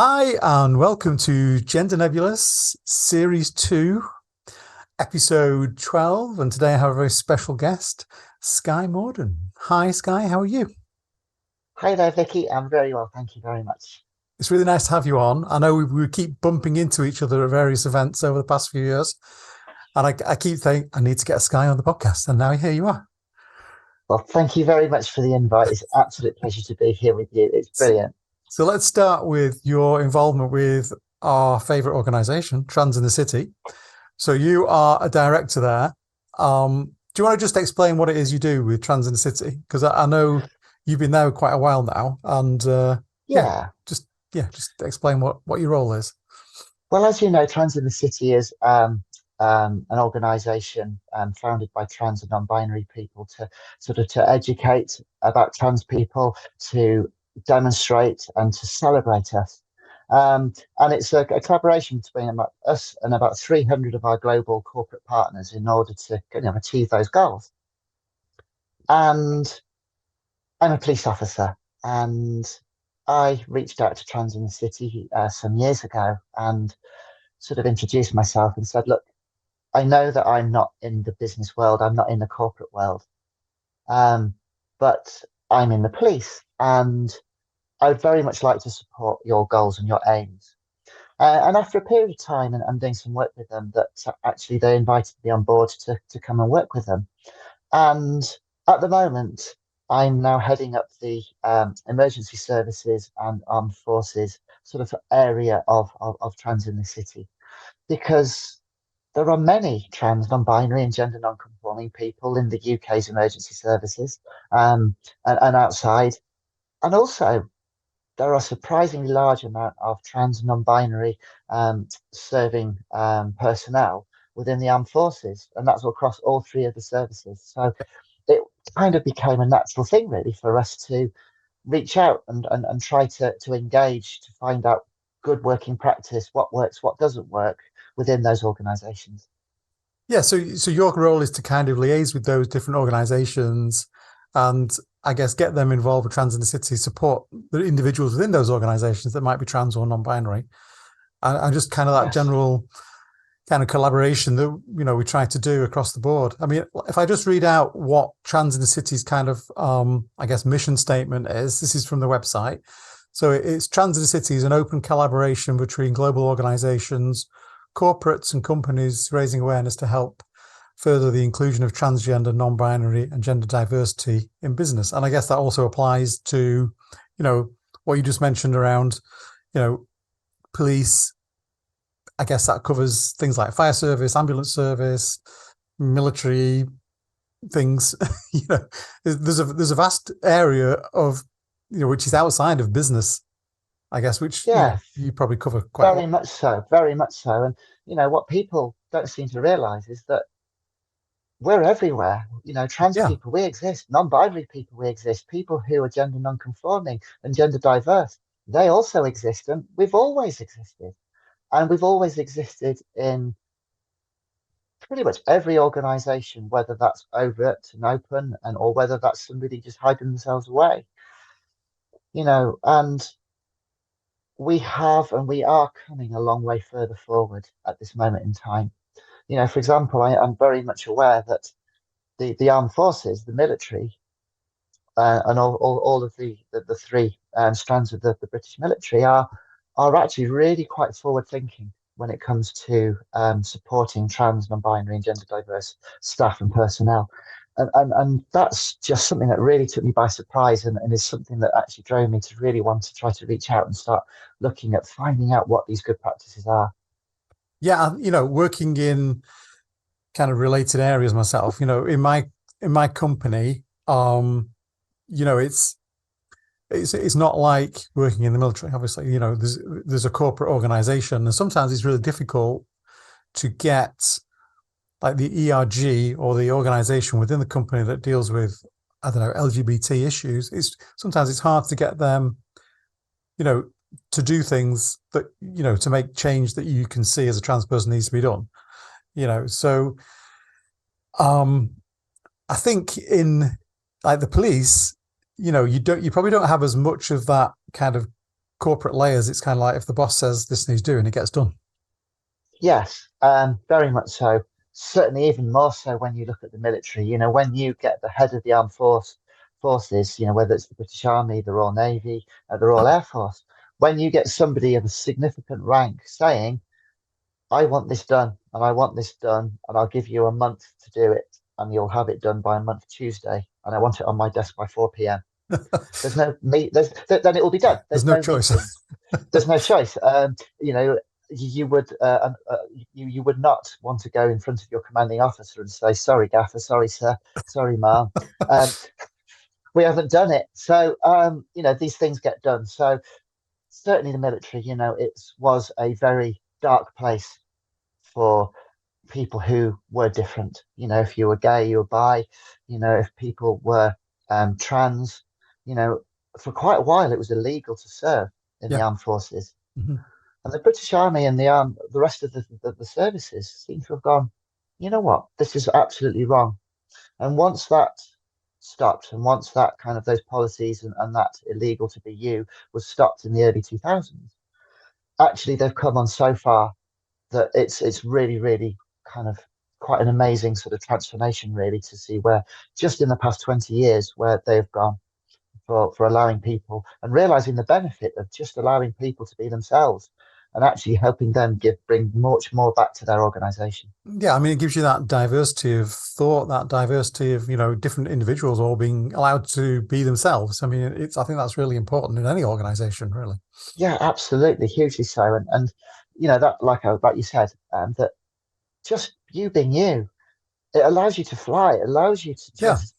Hi, and welcome to Gender Nebulous Series 2, Episode 12. And today I have a very special guest, Skye Morden. Hi, Skye, how are you? Hi there, Vicky. I'm very well, thank you very much. It's really nice to have you on. I know we keep bumping into each other at various events over the past few years. And I keep thinking, I need to get Skye on the podcast. And now here you are. Well, thank you very much for the invite. It's an absolute pleasure to be here with you. It's brilliant. So let's start with your involvement with our favourite organisation, Trans in the City. So you are a director there. Do you want to just explain what it is you do with Trans in the City? Because I know you've been there quite a while now, and yeah, Yeah. just explain what your role is. Well, as you know, Trans in the City is an organisation founded by trans and non-binary people to to educate about trans people, to demonstrate and to celebrate us. And it's a collaboration between us and about 300 of our global corporate partners in order to achieve those goals. And I'm a police officer, and I reached out to Trans in the City some years ago and sort of introduced myself and said, look, I know that I'm not in the business world, I'm not in the corporate world, um, but I'm in the police, and I would very much like to support your goals and your aims. And after a period of time and doing some work with them, that actually they invited me on board to come and work with them. And at the moment, I'm now heading up the emergency services and armed forces sort of area of trans in the city, because there are many trans, non-binary, and gender non-conforming people in the UK's emergency services and outside. And also, there are a surprisingly large amount of trans, non-binary serving personnel within the armed forces, and that's across all three of the services. So it kind of became a natural thing, really, for us to reach out and try to engage to find out good working practice, what works, what doesn't work within those organizations. Yeah, so your role is to kind of liaise with those different organisations, and I guess get them involved with Trans in the City, support the individuals within those organisations that might be trans or non-binary, and just kind of that Yes. general kind of collaboration that we try to do across the board. I mean, if I just read out what Trans in the City's kind of I guess mission statement is, this is from the website. So it's Trans in the City is an open collaboration between global organizations, corporates and companies raising awareness to help further the inclusion of transgender, non-binary and gender diversity in business. And I guess that also applies to, what you just mentioned around, police. I guess that covers things like fire service, ambulance service, military things. There's a vast area of which is outside of business, I guess, which Yeah, you probably cover quite very well. much so, very much so. And what people don't seem to realize is that we're everywhere. Trans Yeah, people, we exist. Non-binary people, we exist. People who are gender non-conforming and gender diverse, they also exist. And we've always existed. And we've always existed in pretty much every organization, whether that's overt and open, and or whether that's somebody just hiding themselves away. And we have and we are coming a long way further forward at this moment in time. For example, I'm very much aware that the armed forces, the military, and all of the three strands of the British military are actually really quite forward thinking when it comes to supporting trans, non-binary, and gender diverse staff and personnel. And that's just something that really took me by surprise, and is something that actually drove me to really want to try to reach out and start looking at finding out what these good practices are. yeah. Working in kind of related areas myself. In my company, it's not like working in the military. Obviously, there's a corporate organization, and sometimes it's really difficult to get like the ERG or the organization within the company that deals with, I don't know, LGBT issues. It's hard to get them, you know, to do things that, to make change that you can see as a trans person needs to be done. So um I think in like the police, you probably don't have as much of that kind of corporate layers, it's kind of like if the boss says this needs doing, it gets done. Yes, very much so. Certainly, even more so when you look at the military. When you get the head of the forces, whether it's the British Army, the Royal Navy, the Royal Air Force, when you get somebody of a significant rank saying, "I want this done, and I want this done, and I'll give you a month to do it, and you'll have it done by a month Tuesday, and I want it on my desk by 4 p.m." There's no meet. Then it will be done. There's There's no no choice. meetings. There's no choice. You would you would not want to go in front of your commanding officer and say, "Sorry, Gaffer. Sorry, sir. Sorry, ma'am. Um, we haven't done it." So these things get done. So certainly the military, it was a very dark place for people who were different. If you were gay, you were bi. If people were trans. For quite a while, it was illegal to serve in the Yeah. armed forces. Mhm. And the British Army and the rest of the services seem to have gone, you know what, this is absolutely wrong. And once that stopped, and once that kind of those policies and that illegal to be you was stopped in the early 2000s, actually they've come on so far that it's really, really kind of quite an amazing sort of transformation, really, to see where just in the past 20 years where they've gone for allowing people and realizing the benefit of just allowing people to be themselves and actually helping them bring much more back to their organization. Yeah, I mean, it gives you that diversity of thought, that diversity of, different individuals all being allowed to be themselves. I mean, I think that's really important in any organization, really. Yeah, absolutely, hugely so. And that, like you said, that just you being you, it allows you to fly. It allows you to Yeah. just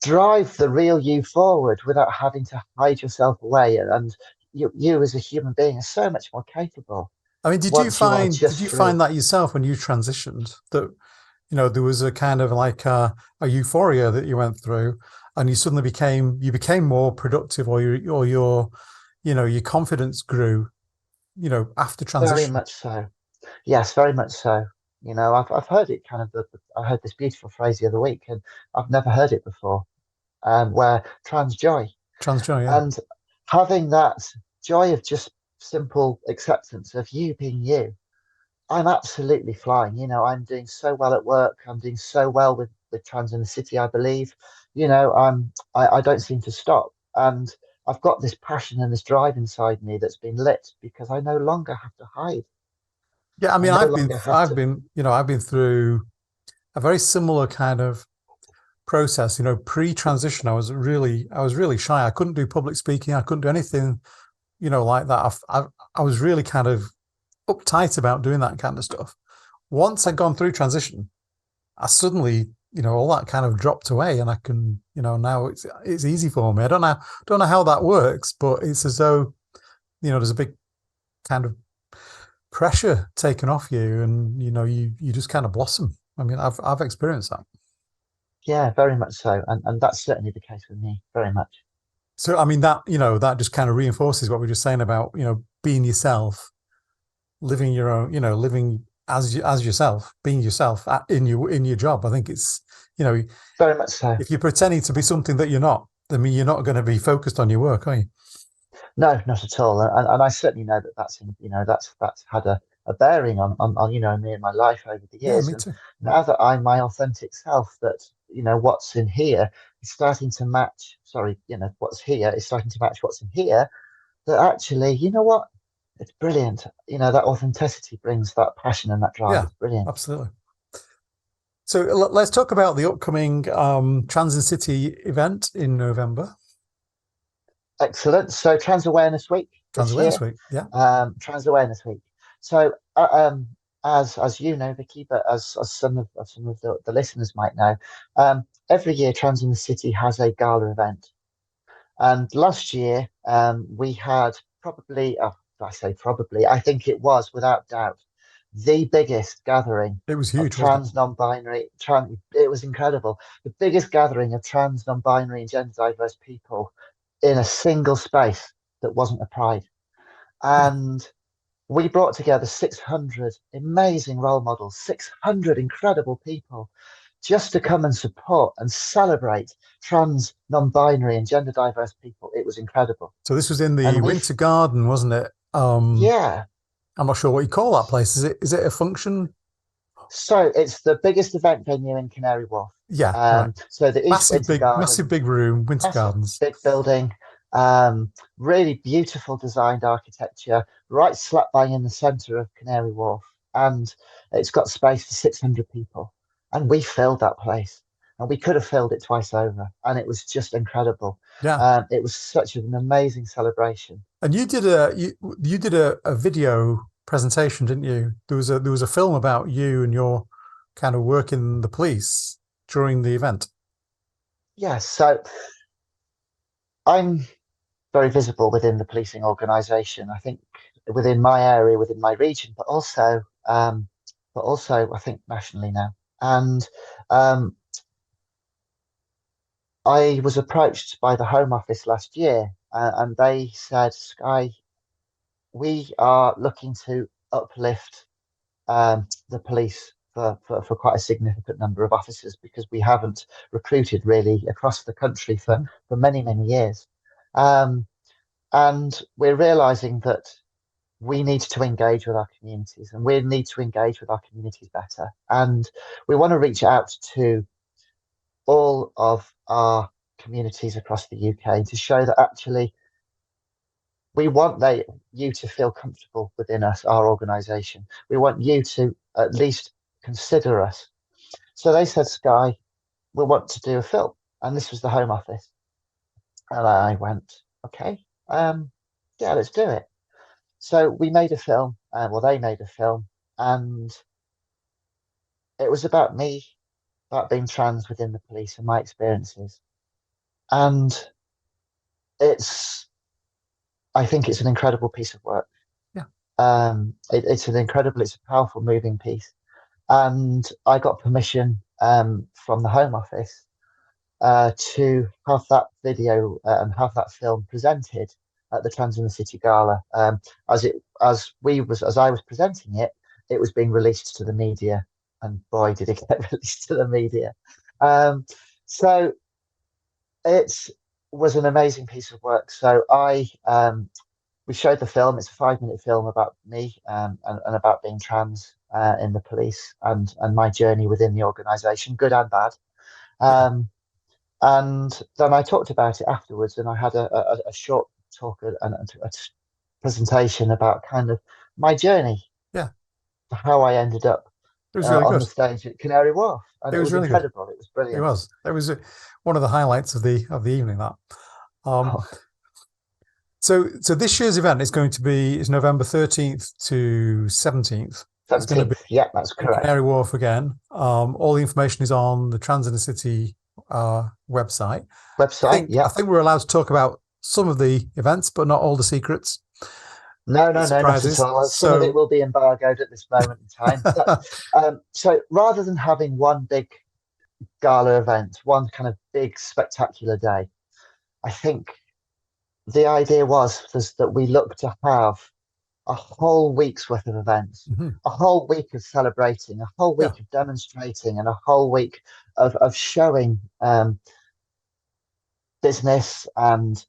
drive the real you forward without having to hide yourself away. And you as a human being are so much more capable I mean, once you are did just you free. find that yourself when you transitioned that, there was a kind of like a euphoria that you went through and you suddenly became more productive or your confidence grew, after Very transition? much so. Yes, very much so. I've heard it kind of. I heard this beautiful phrase the other week, and I've never heard it before. Where trans joy Transgender, yeah. and having that joy of just simple acceptance of you being you. I'm absolutely flying. I'm doing so well at work. I'm doing so well with Trans in the City, I believe. I don't seem to stop. And I've got this passion and this drive inside me that's been lit because I no longer have to hide. Yeah, I I mean, no longer have to. I've been through a very similar kind of process. Pre-transition, I was really shy. I couldn't do public speaking. I couldn't do anything, like that. I was really kind of uptight about doing that kind of stuff. Once I'd gone through transition, I suddenly, all that kind of dropped away, and I can, now it's easy for me. I don't know how that works, but it's as though, there's a big kind of pressure taken off you, and you just kind of blossom. I mean, I've experienced that. Yeah, very much so. And that's certainly the case with me, very much. So I mean that just kind of reinforces what we were just saying about being yourself, living your own, living as yourself, being yourself in your job. I think it's Very much so. if you're pretending to be something that you're not, I mean you're not going to be focused on your work, are you? No, not at all. And I certainly know that that's had a bearing on me and my life over the Yeah, years. me And too. now that I'm my authentic self, that what's in here is starting to match. Sorry, what's here is starting to match what's in here. That actually, you know what? It's brilliant. That authenticity brings that passion and that drive. Yeah, It's brilliant. absolutely. So let's talk about the upcoming Trans in City event in November. Excellent. So Trans Awareness Week Trans this Awareness year, Week. Yeah. Trans Awareness Week. So as you know, Vicky, but as some of the listeners might know, every year Trans in the City has a gala event. And last year we had probably, I say probably, I think it was without doubt the biggest gathering It was of huge, wasn't trans non-binary it was incredible, the biggest gathering of trans non-binary and gender diverse people in a single space that wasn't a pride. it? Yeah. And we brought together 600 amazing role models, 600 incredible people just to come and support and celebrate trans, non-binary, and gender diverse people. It was incredible. So this was in the And Winter Garden, wasn't it? yeah. I'm not sure what you call that place. Is it a function? So it's the biggest event venue in Canary Wharf. Yeah, right. So the East Winter Garden, Massive big room, Winter massive Gardens. big building, really beautiful designed architecture, right slap bang in the centre of Canary Wharf, and it's got space for 600 people. And we filled that place, and we could have filled it twice over, and it was just incredible. Yeah. It was such an amazing celebration. And you did a video presentation, didn't you? There was a film about you and your kind of work in the police during the event. Yes, so I'm very visible within the policing organisation. I think within my area, within my region, but also I think nationally now. And I was approached by the Home Office last year, and they said, "Skye, we are looking to uplift the police for quite a significant number of officers because we haven't recruited really across the country for many, many years. And we're realizing that we need to engage with our communities and we need to engage with our communities better. And we want to reach out to all of our communities across the UK to show that actually we want you to feel comfortable within us, our organisation. We want you to at least consider us." So they said, "Skye, we want to do a film." And this was the Home Office. And I went, "Okay, yeah, let's do it." So we made a film, well, they made a film, and it was about me, about being trans within the police and my experiences. And I think it's an incredible piece of work. Yeah. It's a powerful, moving piece. And I got permission from the Home Office to have that video and have that film presented at the Transgender City Gala. As I was presenting it, it was being released to the media, and boy, did it get released to the media. So it was an amazing piece of work. So we showed the film. It's a 5-minute film about me and about being trans in the police and my journey within the organisation, good and bad. And then I talked about it afterwards, and I had a short talk and a presentation about kind of my journey, Yeah, how I ended up it was really on good. the stage at Canary Wharf, and It it was was really good. incredible. It was brilliant. It was one of the highlights of the evening. That. So this year's event is November 13th to 17th. It's going to be yeah, that's correct. Canary Wharf again. All the information is on the Transgender City website. I think we're allowed to talk about some of the events, but not all the secrets. No, not at all. Some of it will be embargoed at this moment in time. But, so rather than having one big gala event, one kind of big spectacular day, I think the idea was that we look to have a whole week's worth of events, a whole week of celebrating, a whole week of demonstrating, and a whole week of showing business and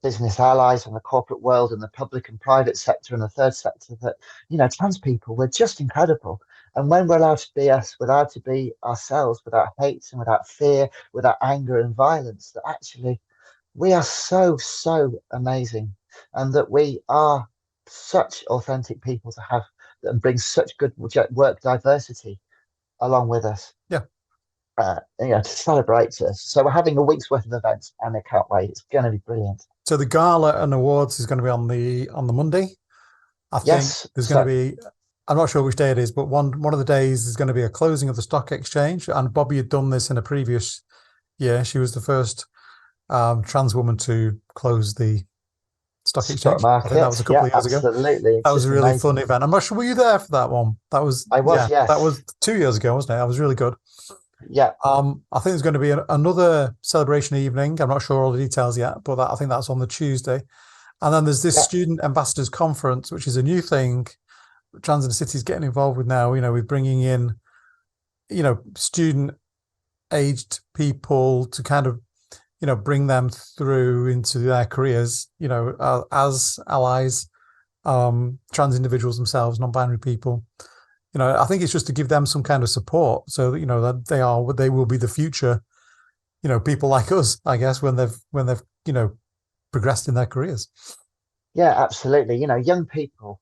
business allies and the corporate world and the public and private sector and the third sector that, trans people, we're just incredible. And when we're allowed to be us, without to be ourselves, without hate and without fear, without anger and violence, that actually we are so, so amazing, and that we are such authentic people to have and bring such good work diversity along with us. Yeah. To celebrate us. So we're having a week's worth of events, and I can't wait. It's going to be brilliant. So the gala and awards is going to be on the Monday. I think there's going to be. I'm not sure which day it is, but one of the days is going to be a closing of the stock exchange. And Bobby had done this in a previous year. She was the first trans woman to close the stock exchange. Market. I think that was a couple of years ago. Absolutely. That was a really fun event. I'm not sure, were you there for that one? I was, yes. That was 2 years ago, wasn't it? That was really good. Yeah. I think there's going to be another celebration evening. I'm not sure all the details yet, but I think that's on the Tuesday. And then there's this Student Ambassadors Conference, which is a new thing Transgender City is getting involved with now, with bringing in, student aged people to kind of, bring them through into their careers, as allies, trans individuals themselves, non-binary people. I think it's just to give them some kind of support so that, that they will be the future, people like us, I guess, when they've, progressed in their careers. Yeah, absolutely. Young people.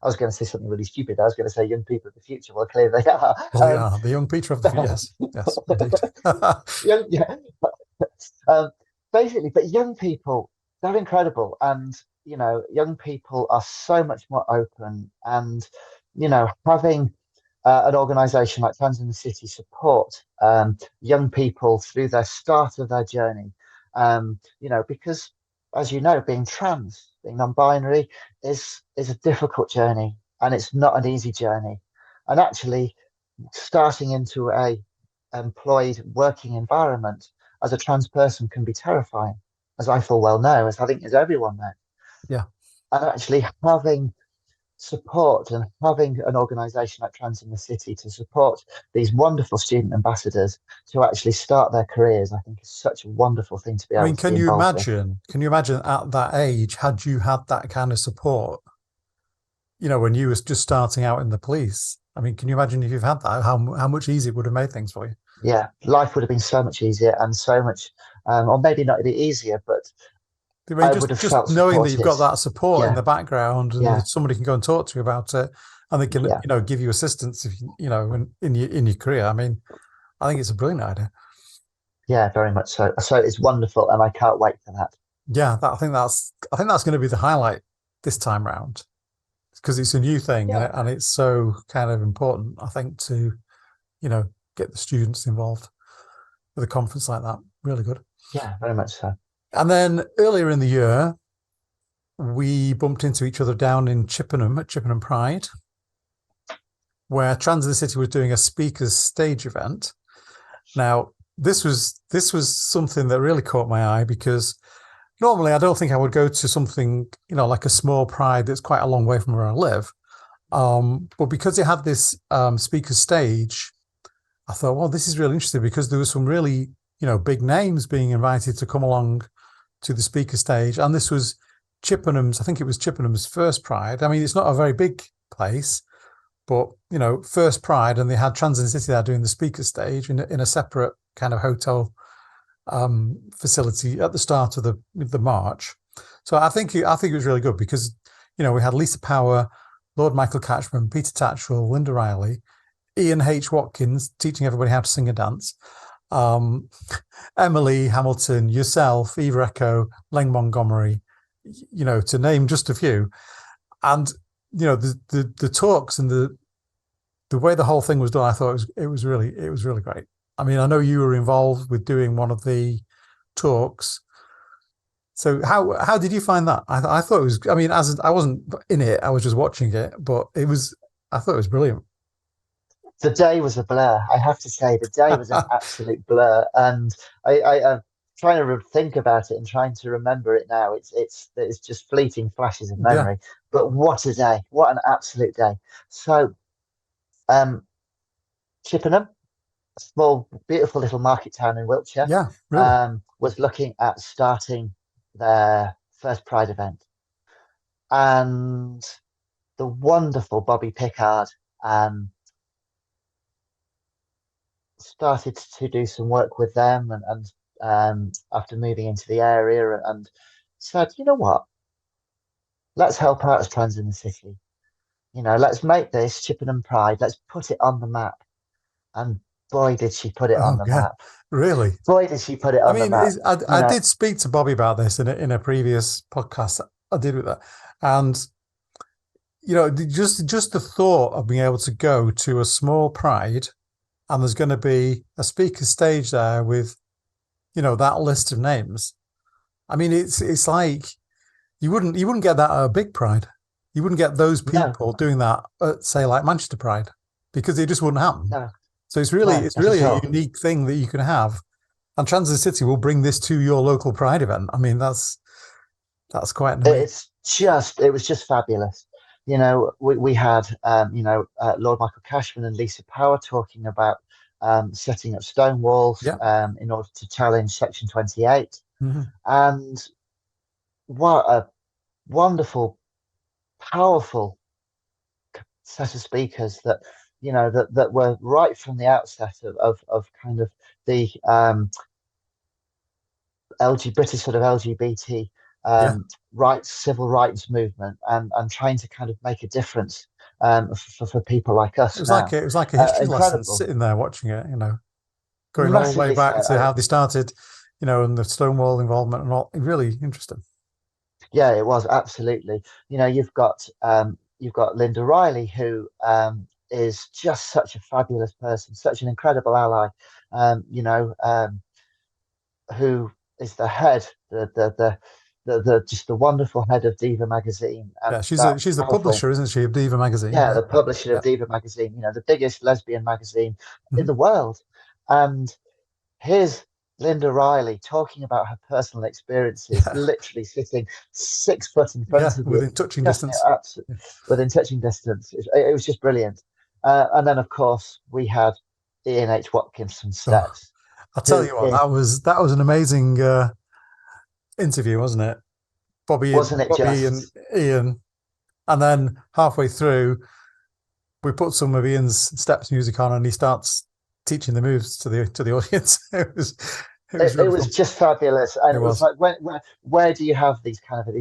I was going to say something really stupid. I was going to say young people of the future. Well, clearly they are. Well, they are the young Peter of the future. Yes, indeed. Yeah. Basically, but young people, they're incredible, and young people are so much more open, and having an organisation like Trans in the City support young people through their start of their journey, because as you know, being trans, being non-binary is a difficult journey, and it's not an easy journey, and actually starting into a employed working environment as a trans person can be terrifying, as I full well know, as I think as everyone knows. Yeah. And actually having support and having an organisation like Trans in the City to support these wonderful student ambassadors to actually start their careers, I think is such a wonderful thing to be able to be involved in. Can you imagine at that age, had you had that kind of support, when you was just starting out in the police? I mean, can you imagine if you've had that, how much easier it would have made things for you? Yeah, life would have been so much easier and so much, or maybe not any easier, but I would have just felt knowing supported. that you've got that support in Yeah. the background, and Yeah. somebody can go and talk to you about it, and they can, Yeah. give you assistance if in your career. I mean, I think it's a brilliant idea. Yeah, very much so. So it's wonderful, and I can't wait for that. Yeah, I think that's going to be the highlight this time round, because it's a new thing, Yeah. and it's so kind of important, I think, to get the students involved with a conference like that. Really good. Yeah, very much so. And then earlier in the year, we bumped into each other down in Chippenham at Chippenham Pride, where Trans in the City was doing a speakers stage event. Now, this was something that really caught my eye, because normally I don't think I would go to something, like a small Pride that's quite a long way from where I live. But because it had this speaker stage, I thought, well, this is really interesting, because there were some really, big names being invited to come along to the speaker stage. And this was I think it was Chippenham's first Pride. I mean, it's not a very big place, but, first Pride, and they had Trans in the City there doing the speaker stage in a separate kind of hotel facility at the start of the march. So I think it was really good, because, we had Lisa Power, Lord Michael Catchman, Peter Tatchell, Linda Riley, Ian H. Watkins teaching everybody how to sing and dance, Emily Hamilton, yourself, Eva Echo, Leng Montgomery, to name just a few. And, the talks and the way the whole thing was done, I thought it was really great. I mean, I know you were involved with doing one of the talks. So how did you find that? I thought it was, I mean, as I wasn't in it, I was just watching it, but I thought it was brilliant. The day was a blur. I have to say, the day was an absolute blur, and I'm trying to think about it and trying to remember it now. It's just fleeting flashes of memory. Yeah. But what a day! What an absolute day! So, Chippenham, a small, beautiful little market town in Wiltshire, yeah, really. Was looking at starting their first Pride event, and the wonderful Bobby Pickard started to do some work with them, and after moving into the area, and said, you know what, let's help out as Trans in the City. Let's make this Chippenham Pride. Let's put it on the map. And boy, did she put it on the map! Really? Boy, did she put it on the map! I did speak to Bobby about this in a previous podcast I did with that, and just the thought of being able to go to a small Pride, and there's going to be a speaker stage there with, that list of names. I mean, it's like you wouldn't get that at a big Pride. You wouldn't get those people doing that at, say, like Manchester Pride, because it just wouldn't happen. No. So it's really a unique thing that you can have, and Trans in the City will bring this to your local Pride event. I mean, that's quite amazing. It was just fabulous. We had, Lord Michael Cashman and Lisa Power talking about setting up stone walls Yeah. in order to challenge Section 28. Hmm. And what a wonderful, powerful set of speakers that were right from the outset of kind of the British sort of LGBT Yeah. rights, civil rights movement, and trying to kind of make a difference for people like us now. It was like a history lesson Incredible, sitting there watching it, going all the way massively back so. to how they started, and the Stonewall involvement and all. Really interesting. Yeah, it was absolutely. You've got Linda Riley, who is just such a fabulous person, such an incredible ally. Who is the head, the just the wonderful head of Diva magazine, Yeah, and that she's the powerful, publisher, isn't she, of Diva magazine? yeah, Yeah. the publisher of Yeah. Diva magazine, the biggest lesbian magazine in Hmm. the world. And here's Linda Riley talking about her personal experiences, Yeah. literally sitting 6 foot in front Yeah. of you, Within touching just distance. absolutely Yeah. within touching distance. It was just brilliant. And then, of course, we had Ian H. Watkinson Oh, Steps, I'll tell who you what, is, that was an amazing interview, wasn't it? wasn't it Bobby and just? Ian, and then halfway through, we put some of Ian's steps music on, and he starts teaching the moves to the audience. It was It really was fun. just fabulous, and It it was was. like, where do you have these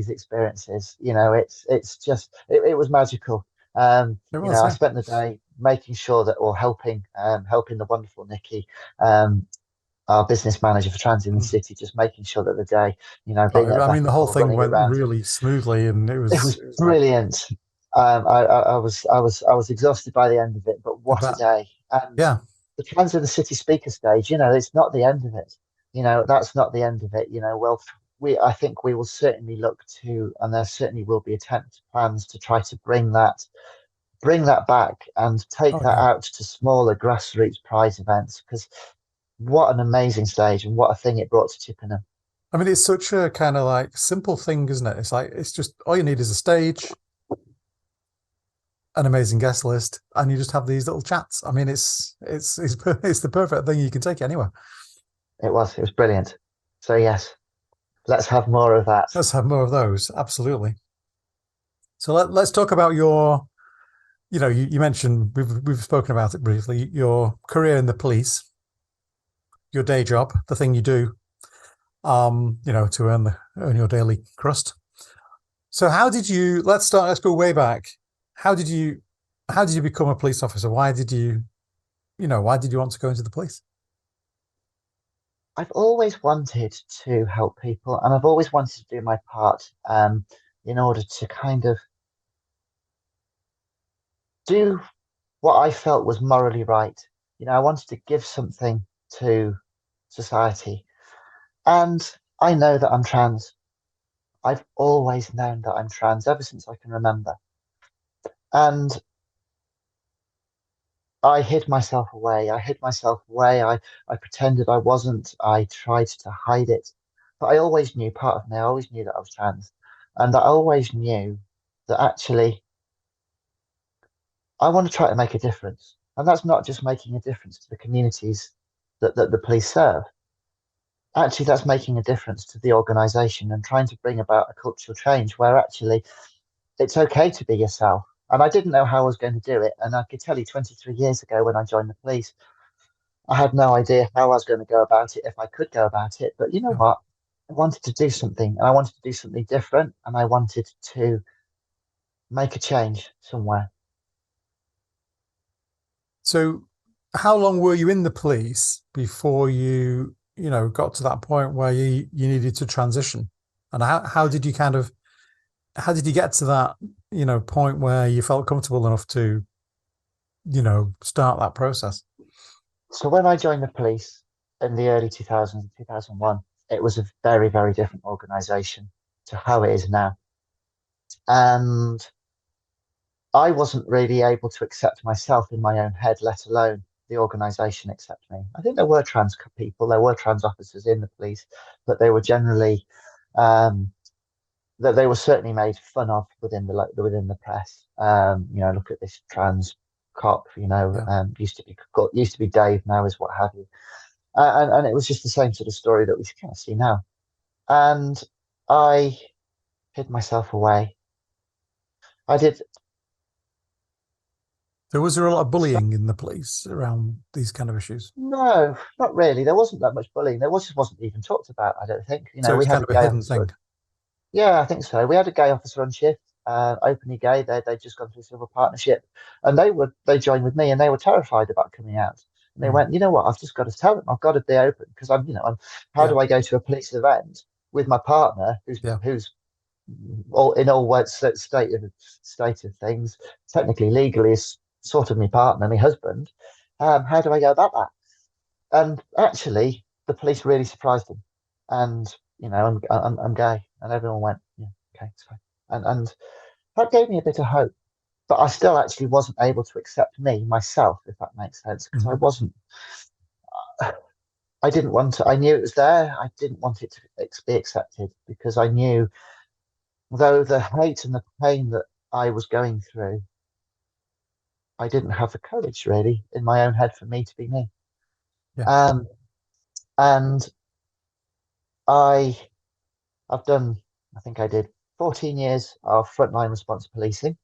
experiences? It's just it was magical. It was. I Yeah. spent the day making sure that, or helping the wonderful Nikki, um, our business manager for Trans in the Mm. City, just making sure that the day, being Oh, at I mean, beck the and whole call, thing running went around, really smoothly, and it it was was it was like brilliant. I was exhausted by the end of it, but a what a bat. day! And Yeah. the Trans in the City speaker stage, it's not the end of it. That's not the end of it. Well, I think we will certainly look to, and there certainly will be attempt plans to try to bring that back and take Oh that yeah. out to smaller grassroots prize events, because what an amazing stage and what a thing it brought to Chippenham. I mean, it's such a kind of like simple thing, isn't it? It's like it's just all you need is a stage, an amazing guest list, and you just have these little chats. I mean, it's the perfect thing. You can take it anywhere. It was brilliant. So yes, let's have more of that. Let's have more of those. Absolutely. So let's talk about your. You mentioned we've spoken about it briefly. Your career in the police, your day job, the thing you do, to earn your daily crust. So how did you? Let's go way back. How did you? How did you become a police officer? Why did you? Why did you want to go into the police? I've always wanted to help people, and I've always wanted to do my part in order to kind of do what I felt was morally right. I wanted to give something to society. And I know that I'm trans. I've always known that I'm trans ever since I can remember. And I hid myself away. I hid myself away. I pretended I wasn't. I tried to hide it. But I always knew, part of me, I always knew that I was trans. And I always knew that actually I want to try to make a difference. And that's not just making a difference to the communities that the police serve. Actually, that's making a difference to the organization and trying to bring about a cultural change where actually it's okay to be yourself. And I didn't know how I was going to do it. And I could tell you 23 years ago when I joined the police, I had no idea how I was going to go about it, if I could go about it. But you know Yeah. what? I wanted to do something, and I wanted to do something different, and I wanted to make a change somewhere. So how long were you in the police before got to that point where you needed to transition? And how did you how did you get to that, point where you felt comfortable enough to, start that process? So when I joined the police in the early 2000s, 2001, it was a very, very different organization to how it is now. And I wasn't really able to accept myself in my own head, let alone the organization accept me. I think there were trans people, there were trans officers in the police, but they were generally um, that they were certainly made fun of within the press. Look at this trans cop. Yeah. Used to be Dave, now is what have you. And it was just the same sort of story that we kind of see now. And I hid myself away. I did. So was there a lot of So, bullying in the police around these kind of issues? no, not really. There wasn't that much bullying. Just wasn't even talked about, I don't think. So We it's had kind a of a gay hidden officer. thing. Yeah, I think so. We had a gay officer on shift, openly gay. They'd just gone through civil partnership, and they joined with me, and they were terrified about coming out. And they Mm. went, you know what? I've just got to tell them. I've got to be open because how Yeah. do I go to a police event with my partner Yeah. who's all words state of things, technically legally is sort of my partner, my husband. How do I go about that? And actually, the police really surprised him. And I'm gay, and everyone went, yeah, okay, it's fine. And that gave me a bit of hope. But I still actually wasn't able to accept me myself, if that makes sense, because Hmm. I didn't want to. I knew it was there. I didn't want it to be accepted because I knew, though the hate and the pain that I was going through, I didn't have the courage really in my own head for me to be me. Yeah. Um, and I I've done, I think I did 14 years of frontline response policing.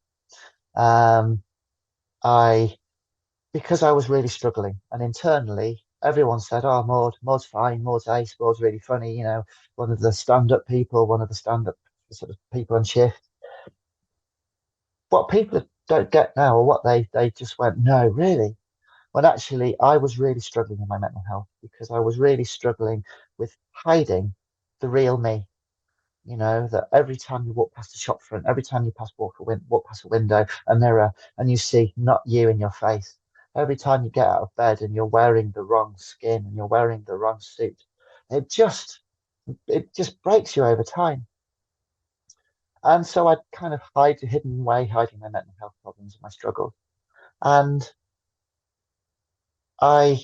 Um, I, because I was really struggling, and internally, everyone said, "Oh, Maud's fine, Maud's ace, Maud's really funny." One of the stand-up people, one of the stand-up sort of people on shift. What people don't get now, or what they just went, "No, really." When actually, I was really struggling with my mental health because I was really struggling with hiding the real me. That every time you walk past a shop front, every time you walk past a window, a mirror, and you see not you in your face, every time you get out of bed and you're wearing the wrong skin and you're wearing the wrong suit, it just it just breaks you over time. And so I'd kind of hidden away, hiding my mental health problems and my struggles. And I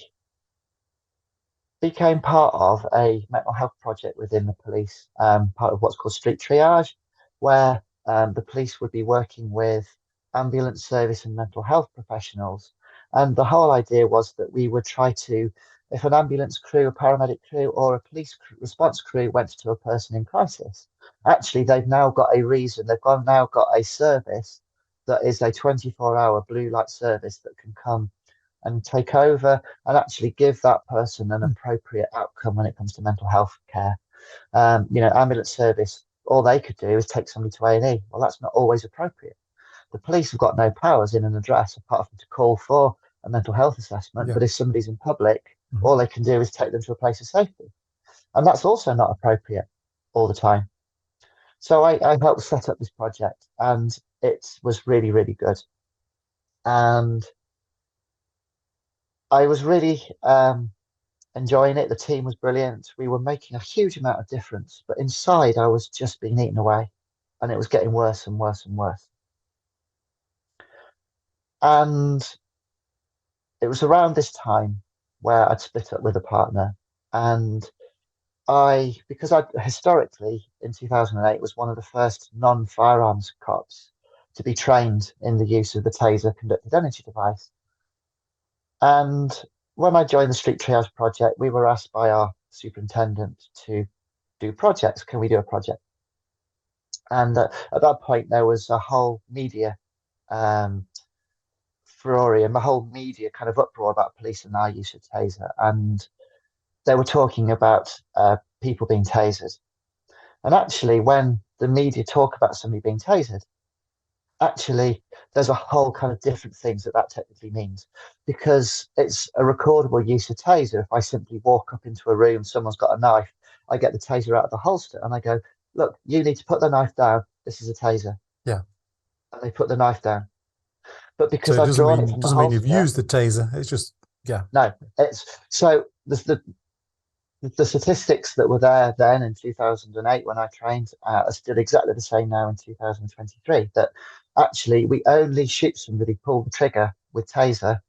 became part of a mental health project within the police, part of what's called street triage, where the police would be working with ambulance service and mental health professionals. And the whole idea was that we would try to, if an ambulance crew, a paramedic crew, or a response crew went to a person in crisis, actually they've now got a reason, now got a service that is a 24-hour blue light service that can come and take over and actually give that person an Mm. appropriate outcome when it comes to mental health care. Ambulance service, all they could do is take somebody to A&E. Well, that's not always appropriate. The police have got no powers in an address apart from to call for a mental health assessment. Yeah. But if somebody's in public, Hmm. all they can do is take them to a place of safety. And that's also not appropriate all the time. So I helped set up this project and it was really, really good. And I was really enjoying it. The team was brilliant. We were making a huge amount of difference, but inside I was just being eaten away and it was getting worse and worse and worse. And it was around this time where I'd split up with a partner. And because I historically in 2008 was one of the first non-firearms cops to be trained in the use of the taser conducted energy device. And when I joined the Street Triage project, we were asked by our superintendent to do projects. Can we do a project? And at that point, there was a whole media um, furore and the whole media kind of uproar about police and our use of taser. And they were talking about people being tasered. And actually, when the media talk about somebody being tasered, actually, there's a whole kind of different things that technically means because it's a recordable use of taser. If I simply walk up into a room, someone's got a knife, I get the taser out of the holster and I go, look, you need to put the knife down. This is a taser. Yeah. And they put the knife down. But So because it I'd drawn it from the doesn't mean you've holster, used the taser. It's just, yeah. no, it's so the statistics that were there then in 2008 when I trained are still exactly the same now in 2023. That actually we only shoot somebody, pull the trigger with taser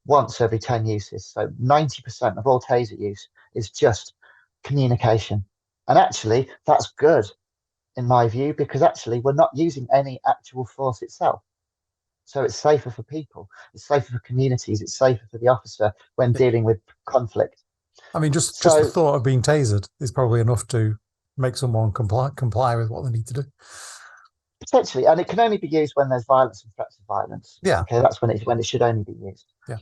once every 10 uses. So 90% of all taser use is just communication. And actually, that's good in my view, because actually we're not using any actual force itself. So it's safer for people, it's safer for communities, it's safer for the officer when dealing with conflict. I mean, just the So thought of being tasered is probably enough to make someone comply with what they need to do. potentially, and it can only be used when there's violence and threats of violence. Yeah. Okay, that's when it should only be used. Yeah.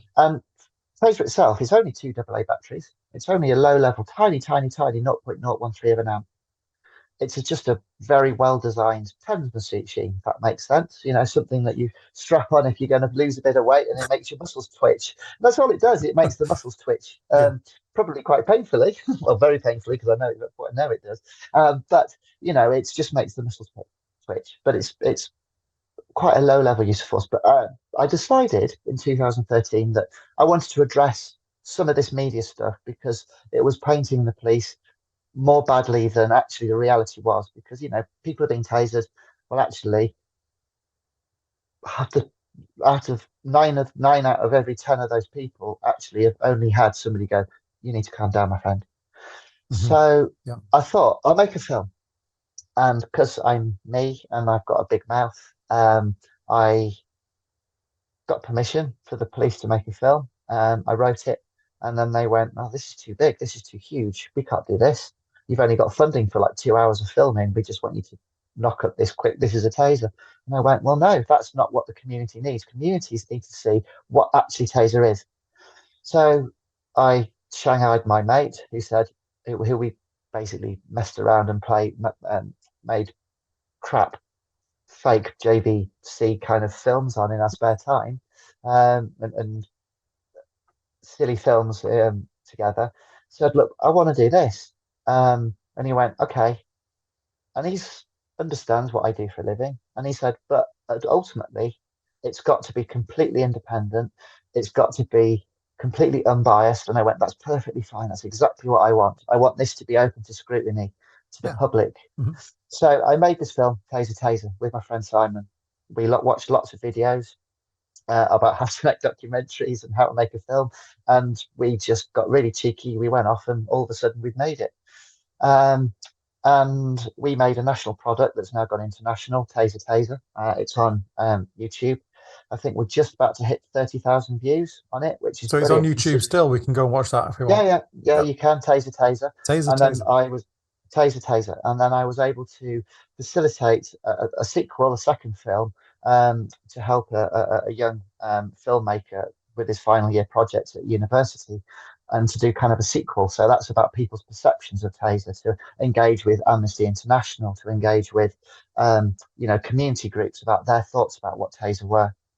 Taser itself is only 2 AA batteries. It's only a low level, tiny, tiny, tiny 0.013 of an amp. It's just a very well designed tens machine, if that makes sense. You know, something that you strap on if you're going to lose a bit of weight and it makes your muscles twitch. And that's all it does. It makes the muscles twitch, probably quite painfully. Well, very painfully, because I know it does. But, you know, it just makes the muscles twitch. But it's quite a low level use of force. But I decided in 2013 that I wanted to address some of this media stuff because it was painting the police more badly than actually the reality was, because, you know, people are being tasered. Well, actually, out of nine out of every 10 of those people actually have only had somebody go, "You need to calm down, my friend." So I thought I'll make a film, and because I'm me and I've got a big mouth, I got permission for the police to make a film. I wrote it, and then they went, "Oh, this is too big. This is too huge. We can't do this. You've only got funding for like 2 hours of filming. We just want you to knock up this quick. This is a taser." And I went, "Well, no, that's not what the community needs. Communities need to see what actually taser is." So I shanghaied my mate, who we basically messed around and made crap fake JVC kind of films on in our spare time, and silly films together. Said, "Look, I want to do this," and he went, "Okay." And he understands what I do for a living, and he said, "But ultimately, it's got to be completely independent. It's got to be completely unbiased." And I went, "That's perfectly fine. That's exactly what I want. I want this to be open to scrutiny, to the public." So I made this film, Taser Taser, with my friend Simon. We watched lots of videos about how to make documentaries and how to make a film. And we just got really cheeky. We went off, and all of a sudden we've made it. And we made a national product that's now gone international, Taser Taser. It's on YouTube. I think we're just about to hit 30,000 views on it, which is so brilliant. It's on YouTube still. We can go and watch that if we want. Yeah. You can Taser Taser. Taser And then Taser. I was Taser Taser, and then I was able to facilitate a sequel, a second film, to help a young filmmaker with his final year project at university, and to do kind of a sequel. So that's about people's perceptions of Taser, to engage with Amnesty International, to engage with community groups about their thoughts about what Taser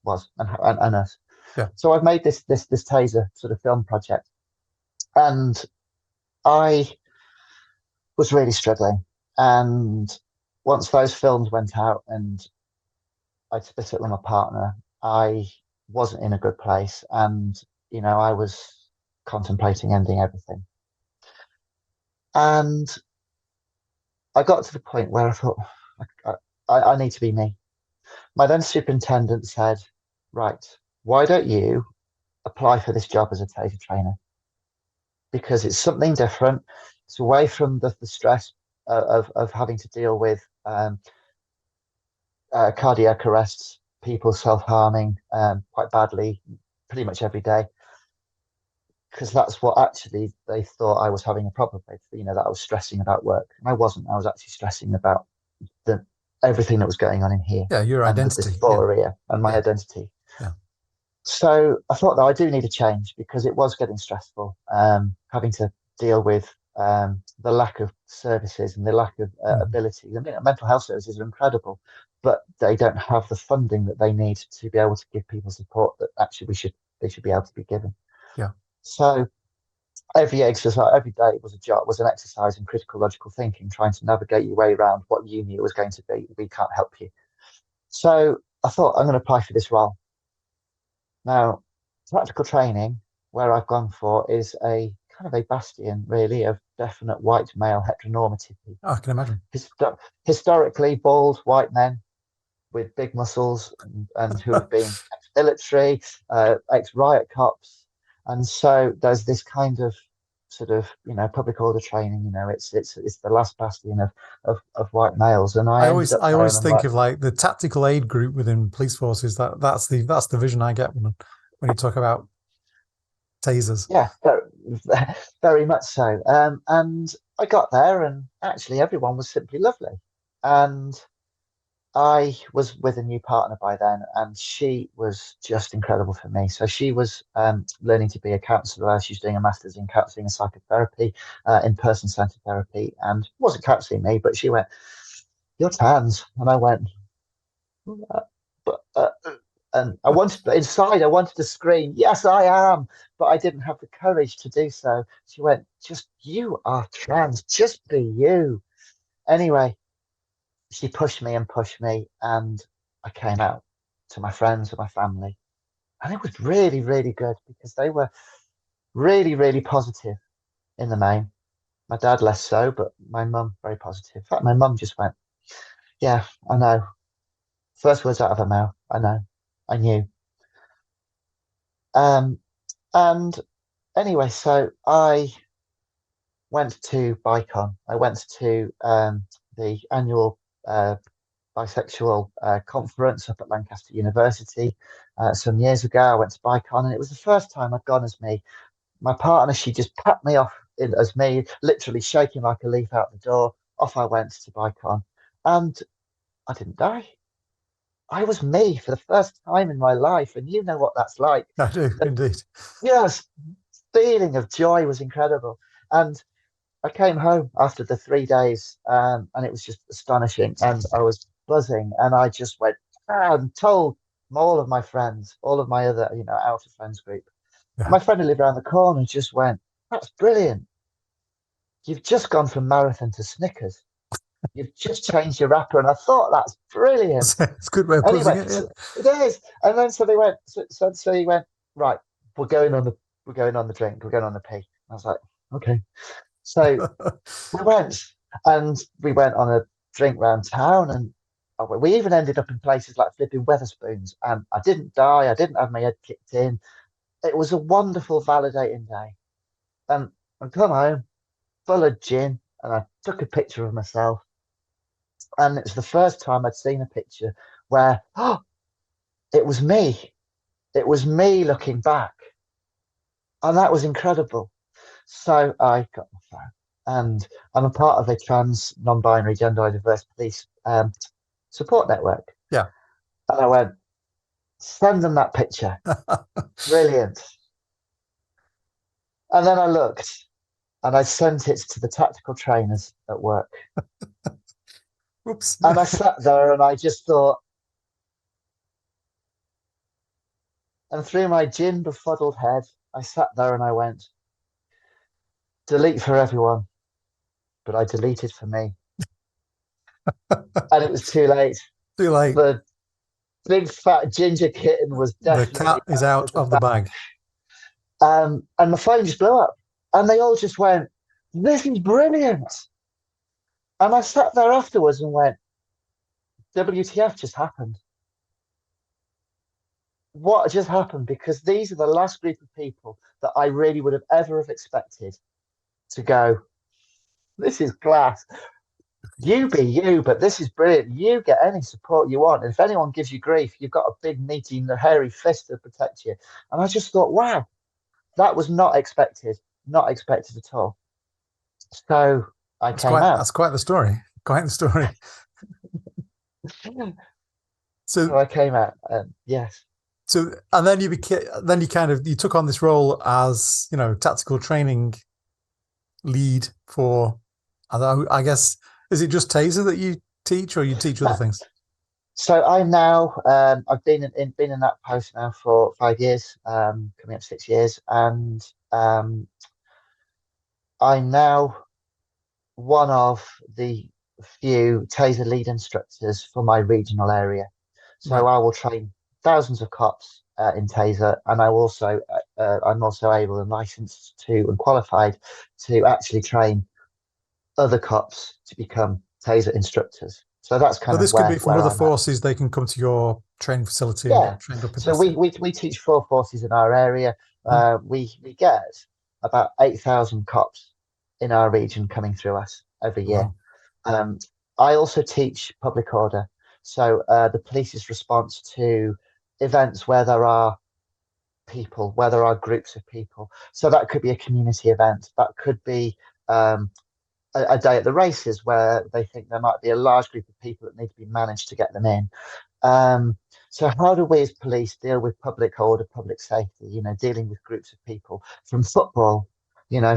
was and us. Yeah. So I've made this Taser sort of film project, and I was really struggling. And once those films went out and I split it with my partner, I wasn't in a good place. And, you know, I was contemplating ending everything. And I got to the point where I thought, I need to be me. My then superintendent said, "Right, why don't you apply for this job as a taser trainer? Because it's something different. It's away from the stress of having to deal with cardiac arrests, people self-harming quite badly, pretty much every day. Because that's what actually they thought I was having a problem with, you know, that I was stressing about work. And I wasn't. I was actually stressing about everything that was going on in here. Yeah, your and identity. the dysphoria and my identity. Yeah. So I thought that I do need a change, because it was getting stressful, having to deal with the lack of services and the lack of ability. I mean, mental health services are incredible, but they don't have the funding that they need to be able to give people support that actually they should be able to be given. Yeah. So every exercise, every day was an exercise in critical logical thinking, trying to navigate your way around what you knew it was going to be. We can't help you. So I thought, I'm going to apply for this role. Now, practical training, where I've gone for, is a kind of a bastion, really, of definite white male heteronormative people. I can imagine. Historically, bald white men with big muscles and who have been ex-military, ex-riot cops. And so there's this kind of sort of, public order training. It's the last bastion of white males, and I ended up I there, always and I'm think like, of like the tactical aid group within police forces. That's the vision I get when you talk about tasers. yeah, very, very much so. And I got there, and actually everyone was simply lovely, and I was with a new partner by then, and she was just incredible for me. So she was learning to be a counsellor. She's doing a master's in counselling and psychotherapy, in person centered therapy, and wasn't counselling me, but she went, "You're trans," and I went, uh, "But," and I wanted, but inside, I wanted to scream, "Yes, I am," but I didn't have the courage to do so. She went, "Just you are trans. Just be you." Anyway, she pushed me, and I came out to my friends and my family. And it was really, really good because they were really, really positive in the main. My dad less so, but my mum very positive. In fact, my mum just went, "Yeah, I know." First words out of her mouth, "I know, I knew." Um, and anyway, so I went to BICON. I went to the annual bisexual conference up at Lancaster University some years ago. I went to BICON, and it was the first time I'd gone as me. My partner, she just packed me off as me, literally shaking like a leaf out the door. Off I went to BICON, and I didn't die. I was me for the first time in my life, and you know what that's like. I do The indeed. yes, feeling of joy was incredible. And I came home after the 3 days, and it was just astonishing. And I was buzzing, and I just went and told all of my friends, all of my other, outer friends group. And Yeah. my friend who lived around the corner just went, "That's brilliant. You've just gone from marathon to Snickers. You've just changed your wrapper." And I thought, that's brilliant. It's a good way of putting Anyway, it. Yeah. so it is. And then so they went, so he went, "Right, we're going on the drink, we're going on the pee." I was like, "Okay." So we went on a drink round town, and we even ended up in places like flipping Weatherspoons. And I didn't die. I didn't have my head kicked in. It was a wonderful, validating day. And I come home full of gin, and I took a picture of myself. And it's the first time I'd seen a picture where, oh, it was me. It was me looking back. And that was incredible. So I got my phone, and I'm a part of a trans, non-binary, gender diverse police support network. Yeah. And I went, "Send them that picture. Brilliant." And then I looked, and I sent it to the tactical trainers at work. Oops. And I sat there, and I just thought, and through my gin befuddled head, I sat there and I went, "Delete for everyone," but I deleted for me. And it was too late. Too late. The big fat ginger kitten was The definitely cat is out out of the of the bag. bag. And my phone just blew up, and they all just went, "This is brilliant." And I sat there afterwards and went, "WTF just happened? What just happened?" Because these are the last group of people that I really would have ever have expected to go, "This is class. You be you, but this is brilliant. You get any support you want. And if anyone gives you grief, you've got a big, meaty, hairy fist to protect you." And I just thought, wow, that was not expected. Not expected at all. So I came out. That's quite the story. Quite the story. So So I came out, and yes. and then you took on this role as, tactical training lead for, I guess, is it just taser that you teach, or you teach other things? So I'm now, I've been in that post now for 5 years, coming up 6 years, and I'm now one of the few taser lead instructors for my regional area. So Right. I will train thousands of cops in taser, and I'm also able and licensed to and qualified to actually train other cops to become taser instructors. So that's So kind of this could be from where other I'm at. forces. They can come to your training facility and Yeah. get trained up in So this. we teach four forces in our area. Mhm. We get about 8,000 cops in our region coming through us every year. Wow. Um, I also teach public order. So the police's response to events where there are people, where there are groups of people. So that could be a community event. That could be a day at the races where they think there might be a large group of people that need to be managed to get them in. Um, so how do we as police deal with public order, public safety, dealing with groups of people from football,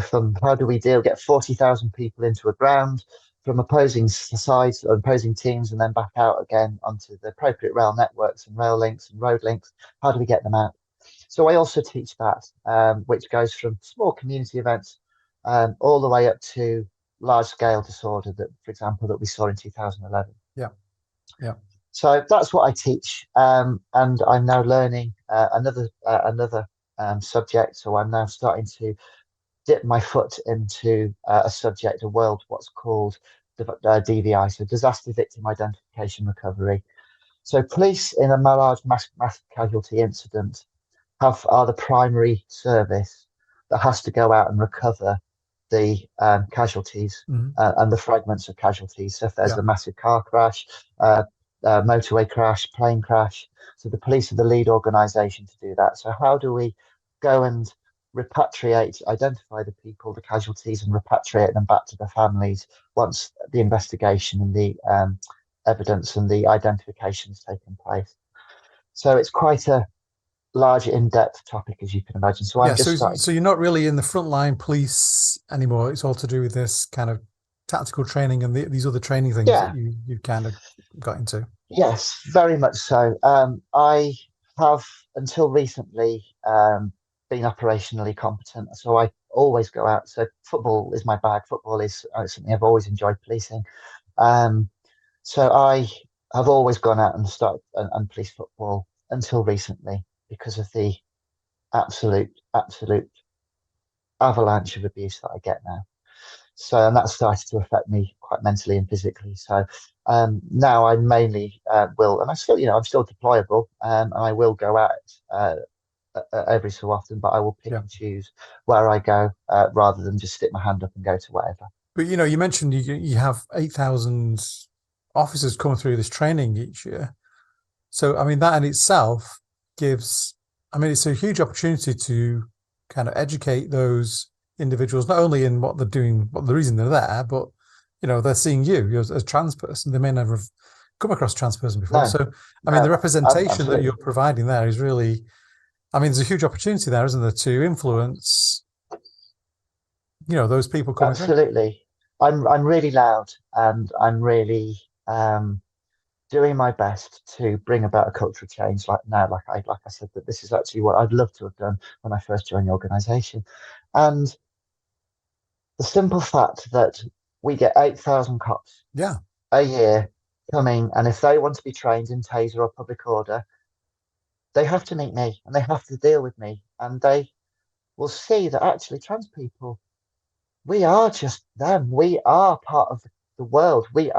from how do we get 40,000 people into a ground from opposing sides, opposing teams, and then back out again onto the appropriate rail networks and rail links and road links? How do we get them out? So I also teach that, which goes from small community events all the way up to large scale disorder that, for example, that we saw in 2011. Yeah. Yeah. So that's what I teach, and I'm now learning another subject. So I'm now starting to dip my foot into a subject, a world, what's called DVI, so Disaster Victim Identification Recovery. So police in a large mass casualty incident are the primary service that has to go out and recover the casualties and the fragments of casualties. So if there's a massive car crash, motorway crash, plane crash, so the police are the lead organisation to do that. So how do we go and repatriate, identify the people, the casualties, and repatriate them back to the families once the investigation and the evidence and the identification has taken place? So it's quite a large, in-depth topic, as you can imagine. So I'm just starting. So you're not really in the frontline police anymore. It's all to do with this kind of tactical training and these other training things that you kind of got into. Yes, very much so. I have until recently been operationally competent, so I always go out. So football is my bag. Football is something I've always enjoyed policing. So I have always gone out and started and policed football until recently because of the absolute avalanche of abuse that I get now. So, and that started to affect me quite mentally and physically. So now I mainly will, and I still, I'm still deployable, and I will go out every so often, but I will pick and choose where I go rather than just stick my hand up and go to whatever. But you mentioned you have 8,000 officers coming through this training each year. So I mean that in itself gives, it's a huge opportunity to kind of educate those individuals, not only in what they're doing, what the reason they're there, but they're seeing you as a trans person. They may never have come across a trans person before. So the representation that you're providing there is really, there's a huge opportunity there, isn't there, to influence those people coming through. Absolutely. I'm really loud, and I'm really doing my best to bring about a cultural change. Like I said, that this is actually what I'd love to have done when I first joined the organisation. And the simple fact that we get 8,000 cops a year coming, and if they want to be trained in taser or public order, they have to meet me and they have to deal with me, and they will see that actually trans people, we are just them. We are part of the world. We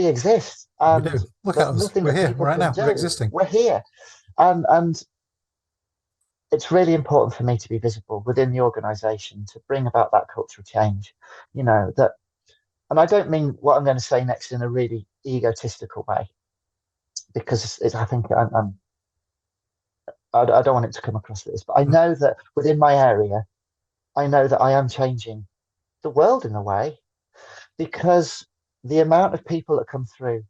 exist, and we do. Look there's at us. nothing We're that here people right can now. do. We're existing. We're here, and it's really important for me to be visible within the organisation to bring about that cultural change. That, and I don't mean what I'm going to say next in a really egotistical way, because I think I don't want it to come across like this, but I know that within my area, I know that I am changing the world in a way, because the amount of people that come through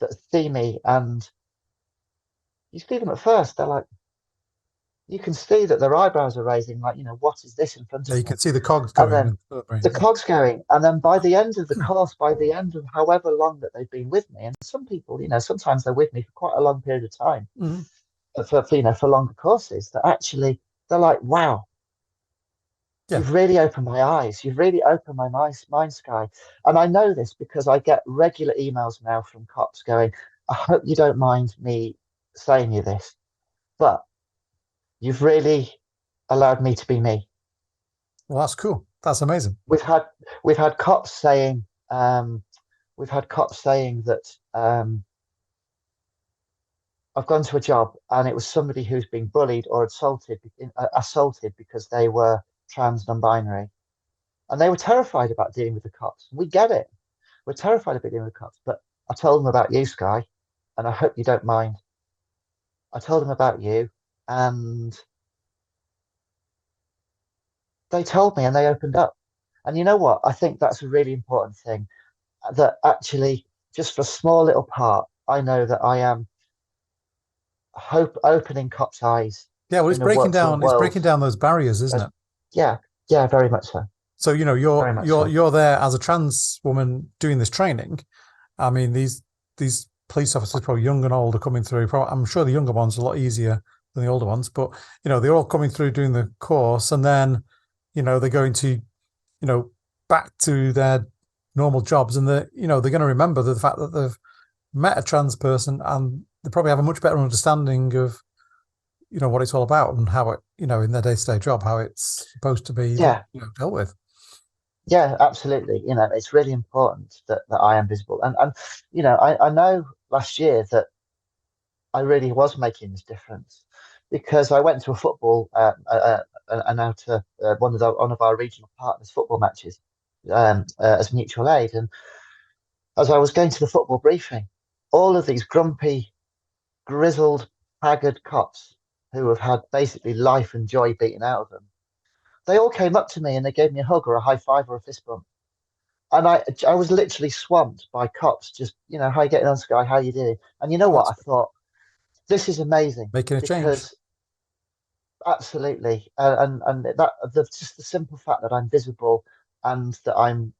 that see me, and you see them at first, they're like, you can see that their eyebrows are raising, like, what is this in front of me? You can see the cogs and going. then the cogs going, and then by the end of the course, by the end of however long that they've been with me, and some people, sometimes they're with me for quite a long period of time, for longer courses, that actually they're like, wow, you've really opened my eyes. You've really opened my mind, Skye. And I know this because I get regular emails now from cops going, I hope you don't mind me saying you this, but you've really allowed me to be me. Well, that's cool. That's amazing. We've had cops saying that I've gone to a job and it was somebody who's been bullied or assaulted because they were trans, non-binary, and they were terrified about dealing with the cops. We get it. We're terrified about dealing with the cops, but I told them about you, Skye, and I hope you don't mind. I told them about you, and they told me and they opened up. And you know what? I think that's a really important thing that actually, just for a small little part, I know that I am opening cops' eyes Yeah, well, in a world to a it's world. breaking down those barriers, isn't As, it? yeah, yeah, very much so. So, you know, Very much so. you're there as a trans woman doing this training. I mean, these police officers, probably young and old, are coming through. Probably, I'm sure the younger ones are a lot easier than the older ones, but you know, they're all coming through doing the course, and then, you know, they're going to, you know, back to their normal jobs, and they're going to remember the fact that they've met a trans person, and they probably have a much better understanding of, you know, what it's all about and how it, you know, in their day-to-day job, how it's supposed to be, Yeah, you know, dealt with. yeah, absolutely. It's really important that I am visible. And I know last year that I really was making this difference because I went to a football and out to one of our regional partners' football matches as mutual aid. And as I was going to the football briefing, all of these grumpy, grizzled, haggard cops who have had basically life and joy beaten out of them, they all came up to me and they gave me a hug or a high five or a fist bump. And I was literally swamped by cops, just, how you getting on, Skye? How you doing? And you know Oh, what? that's I thought, this is amazing making a change. because absolutely, and just the simple fact that I'm visible and that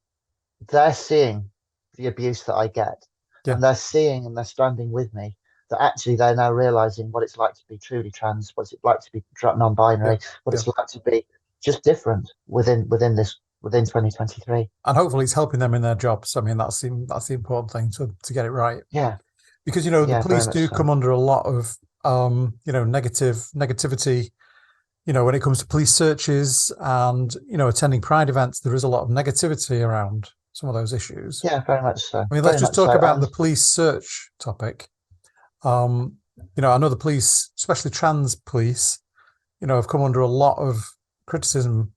they're seeing the abuse that I get, Yeah, and they're seeing and they're standing with me. That actually they're now realizing what it's like to be truly trans, what's it like to be yeah, non-binary, what yeah. it's like to be just different within 2023. And hopefully it's helping them in their jobs. I mean, that's the important thing to get it right. Yeah, Because, you know, the yeah, very police much do so. come under a lot of you know, negativity, you know, when it comes to police searches and, you know, attending pride events. There is a lot of negativity around some of those issues. Yeah, very much so. I mean, let's Very just much talk so. about And the police search topic. You know, I know the police, especially trans police, you know, have come under a lot of criticism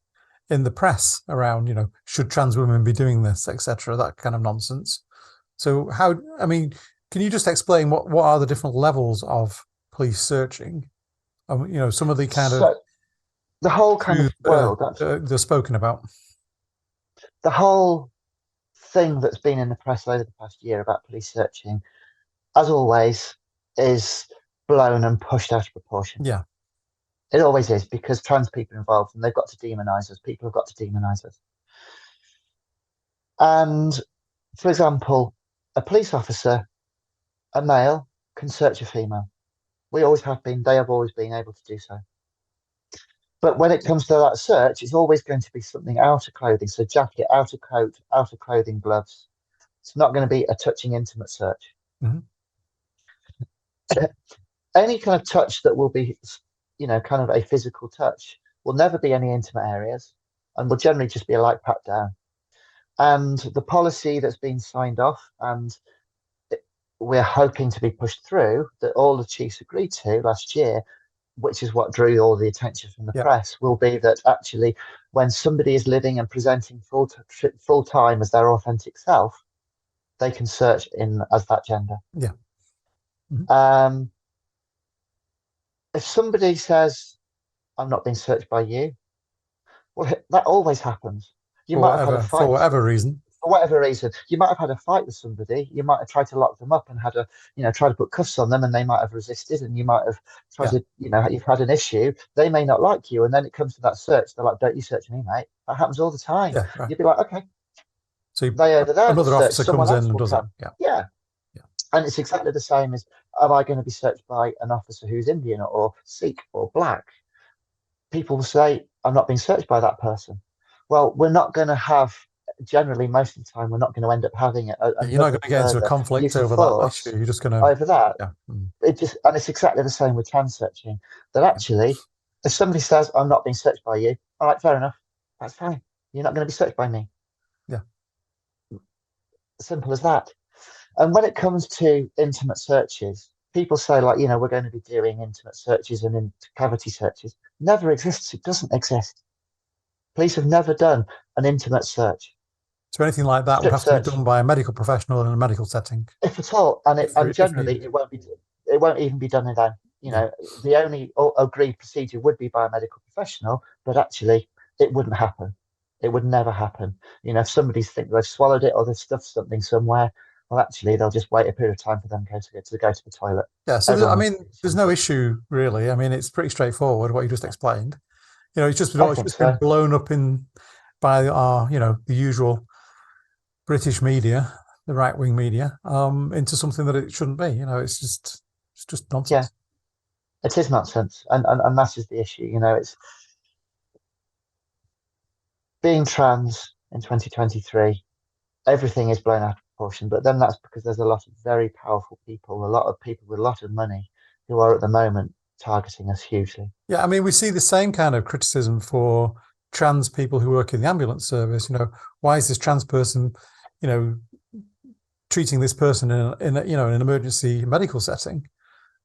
in the press around, you know, should trans women be doing this, etc., that kind of nonsense. So I mean, can you just explain what are the different levels of police searching? You know, some of the kind of so the whole kind issues of world, that's they're spoken about. the whole thing that's been in the press over the past year about police searching, as always, is blown and pushed out of proportion. Yeah, It always is because trans people are involved and they've got to demonize us. People have got to demonize us. And for example, a police officer, a male, can search a female. We always have been, they have always been able to do so. But when it comes to that search, it's always going to be something outer clothing. So jacket, outer coat, outer clothing, gloves. It's not going to be a touching intimate search. mm-hmm. Any kind of touch that will be, kind of a physical touch will never be any intimate areas and will generally just be a light pat down. And the policy that's been signed off and we're hoping to be pushed through that all the chiefs agreed to last year, which is what drew all the attention from the Yeah, press, will be that actually when somebody is living and presenting full time as their authentic self, they can search in as that gender. yeah, mm-hmm. If somebody says, I'm not being searched by you, well, that always happens. You might have had a For fight with whatever somebody reason. for whatever reason. You might have had a fight with somebody. You might have tried to lock them up and tried to put cuffs on them, and they might have resisted. And you might have tried Yeah, to, you've had an issue. They may not like you, and then it comes to that search. They're like, "Don't you search me, mate." That happens all the time. yeah, right. You'd be like, "Okay." So They over there will another search. officer Someone comes in else and will does it. come. Yeah, Yeah, yeah, and it's exactly the same as, am I going to be searched by an officer who's Indian or Sikh or black? People will say, I'm not being searched by that person. Well, we're not going to have, generally, most of the time, we're not going to end up having yeah. You're not going another to get into a further conflict use of over that issue. force You're just going to, over that. yeah, And it's exactly the same with trans searching. That yeah, actually, if somebody says, I'm not being searched by you, all right, fair enough. That's fine. You're not going to be searched by me. yeah, Simple as that. And when it comes to intimate searches, people say, like, we're going to be doing intimate searches and in cavity searches. Never exists. It doesn't exist. Police have never done an intimate search. So anything like that would Strip have to be search, done by a medical professional in a medical setting, if at all, and and if generally needed. it won't be. It won't even be done in a. Yeah. The only agreed procedure would be by a medical professional, but actually it wouldn't happen. It would never happen. If somebody's think they've swallowed it or they've stuffed something somewhere, well, actually they'll just wait a period of time for them to go to the toilet. Yeah. So, Everyone I will mean, see there's no something. issue really. I mean, it's pretty straightforward what you just explained. I It's think just been so. blown up by our, the usual British media, the right wing media, into something that it shouldn't be. It's just Yeah, nonsense. it is nonsense, and that is the issue. It's being trans in 2023. Everything is blown out of proportion, but then that's because there's a lot of very powerful people, a lot of people with a lot of money who are at the moment targeting us hugely. Yeah, I mean, we see the same kind of criticism for trans people who work in the ambulance service. Why is this trans person, you know, treating this person in an emergency medical setting?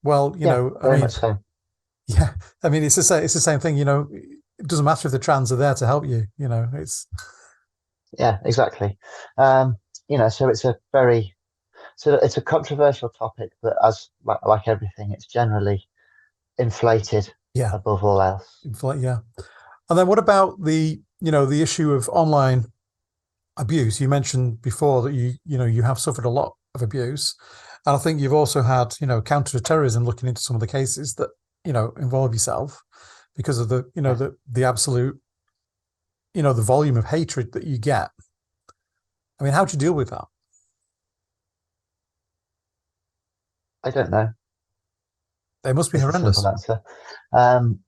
Well, Yeah, very much so. yeah, I mean, it's the same thing. It doesn't matter if the trans are there to help you. It's Yeah, exactly. Um, so it's a controversial topic, but as like everything, it's generally inflated yeah, above all else. yeah. And then what about the issue of online abuse? You mentioned before that you have suffered a lot of abuse, and I think you've also had counter-terrorism, looking into some of the cases that involve yourself because of Yeah, the absolute the volume of hatred that you get. I mean, how do you deal with that? I don't know. They must be Is the simple horrendous. answer. Um,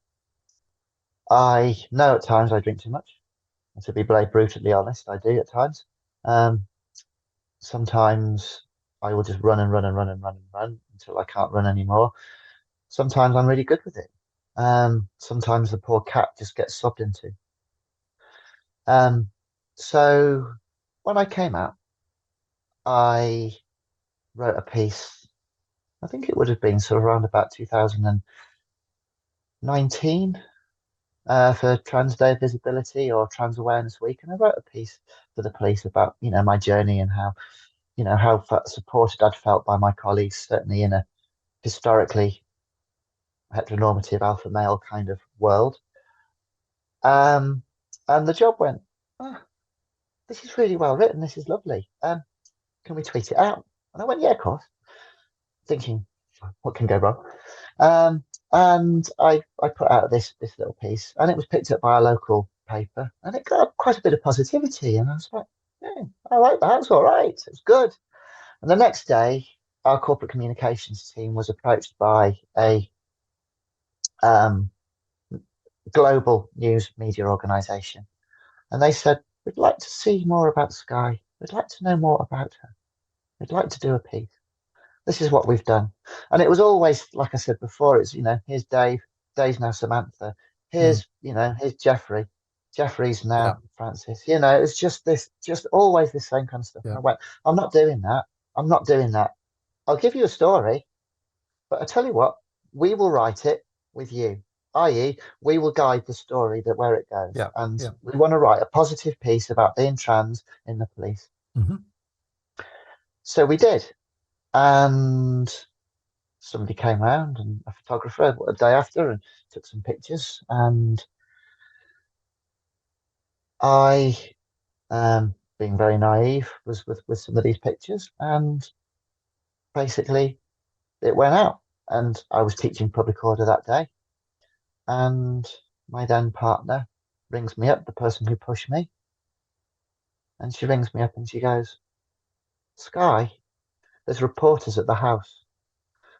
I know at times I drink too much. And to be brutally honest, I do at times. Um, Sometimes I will just run and run and run and run and run until I can't run anymore. Sometimes I'm really good with it. Sometimes the poor cat just gets sobbed into. Um, so when I came out, I wrote a piece. I think it would have been sort of around about 2019, for Trans Day of Visibility or Trans Awareness Week, and I wrote a piece for the police about my journey and how supported I'd felt by my colleagues, certainly in a historically heteronormative alpha male kind of world. Um, and the job went, oh, this is really well written. This is lovely. Can we tweet it out? And I went, yeah, of course, thinking, what can go wrong? Um, and I put out this little piece, and it was picked up by a local paper, and it got quite a bit of positivity. And I was like, yeah, I like that. It's all right. It's good. And the next day, our corporate communications team was approached by a um, global news media organization, and they said, we'd like to see more about Skye. We'd like to know more about her. We'd like to do a piece. This is what we've done. And it was always, like I said before, it's, here's Dave. Dave's now Samantha. Mm, Here's Jeffrey. Jeffrey's yeah, now Francis. It's just always the same kind of stuff. And yeah, I went, I'm not doing that. I'm not doing that. I'll give you a story, but I tell you what, we will write it with you, i.e., we will guide the story that where it goes. yeah, And yeah. we want to write a positive piece about being trans in the police. Hmm. So we did. And somebody came round, and a photographer a day after, and took some pictures. And I, being very naive, was with some of these pictures, and basically it went out. And I was teaching public order that day, and my then partner rings me up, the person who pushed me, and she rings me up and she goes, Skye, there's reporters at the house.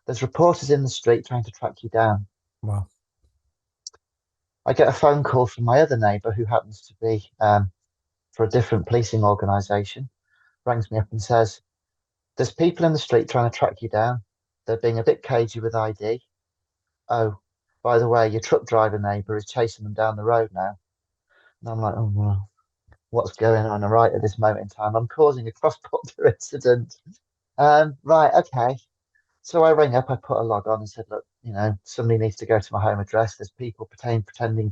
There's reporters in the street trying to track you down. Wow. I get a phone call from my other neighbour who happens to be for a different policing organisation, rings me up and says, there's people in the street trying to track you down. They're being a bit cagey with ID. Oh, by the way, your truck driver neighbour is chasing them down the road now. And I'm like, oh, well, what's going on right at this moment in time? I'm causing a cross border incident. Right, okay. So I rang up, I put a log on and said, look, somebody needs to go to my home address. There's people pretending,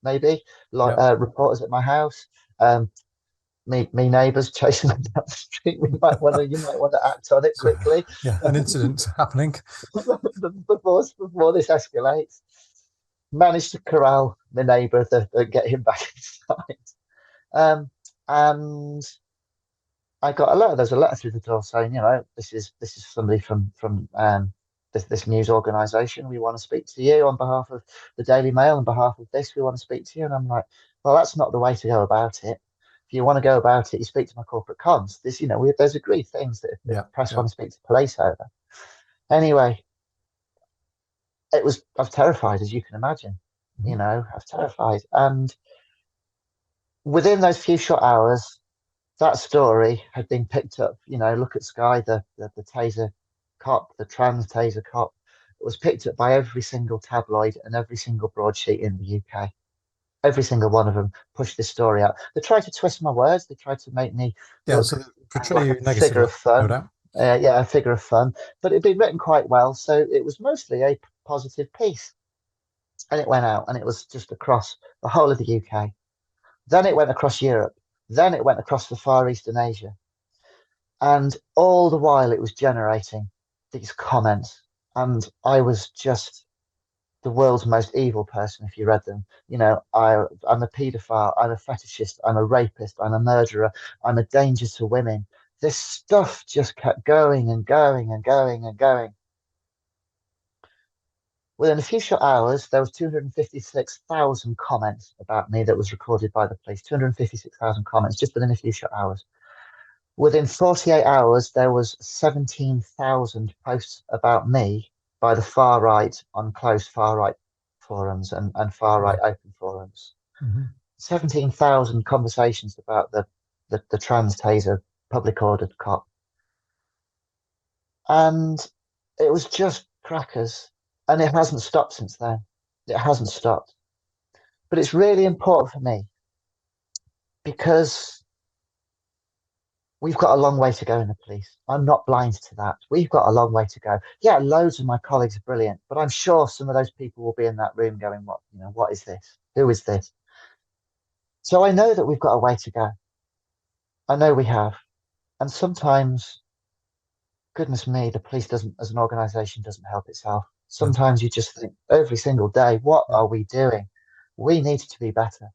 maybe, like Yeah. reporters at my house. Me neighbours chasing me down the street. You might want to act on it So, quickly yeah, an incident happening. before this escalates. Managed to corral the neighbour and get him back inside. And I got a letter. There's a letter through the door saying, this is somebody from this news organisation. We want to speak to you on behalf of the Daily Mail, on behalf of this. We want to speak to you. And I'm like, well, that's not the way to go about it. If you want to go about it, you speak to my corporate cons. There's agreed things that if Yeah. the press Yeah. want to speak to police over. Anyway, I was terrified, as you can imagine. Mhm. I was terrified, and within those few short hours, that story had been picked up. Look at Skye, the taser cop, the trans taser cop. It was picked up by every single tabloid and every single broadsheet in the UK. Every single one of them pushed this story out. They tried to twist my words. They tried to make me Yeah. look So they portray like a you figure negatively, of no fun. doubt. Yeah, a figure of fun. But it'd been written quite well, so it was mostly a positive piece. And it went out, and it was just across the whole of the UK. Then it went across Europe. Then it went across the Far East and Asia. And all the while it was generating these comments. And I was just the world's most evil person if you read them. I'm a paedophile, I'm a fetishist, I'm a rapist, I'm a murderer, I'm a danger to women. This stuff just kept going and going and going and going. Within a few short hours, there was 256,000 comments about me that was recorded by the police. 256,000 comments just within a few short hours. Within 48 hours, there was 17,000 posts about me by the far right on closed far right forums and far right Wow. open forums. Mhm. 17,000 conversations about the trans taser public ordered cop. And it was just crackers. And it hasn't stopped since then. It hasn't stopped. But it's really important for me because we've got a long way to go in the police. I'm not blind to that. We've got a long way to go. Yeah, loads of my colleagues are brilliant, but I'm sure some of those people will be in that room going, what is this? Who is this? So I know that we've got a way to go. I know we have. And sometimes, goodness me, the police doesn't, as an organization, doesn't help itself. No. Sometimes you just think every single day, what Yeah. are we doing? We need to be better.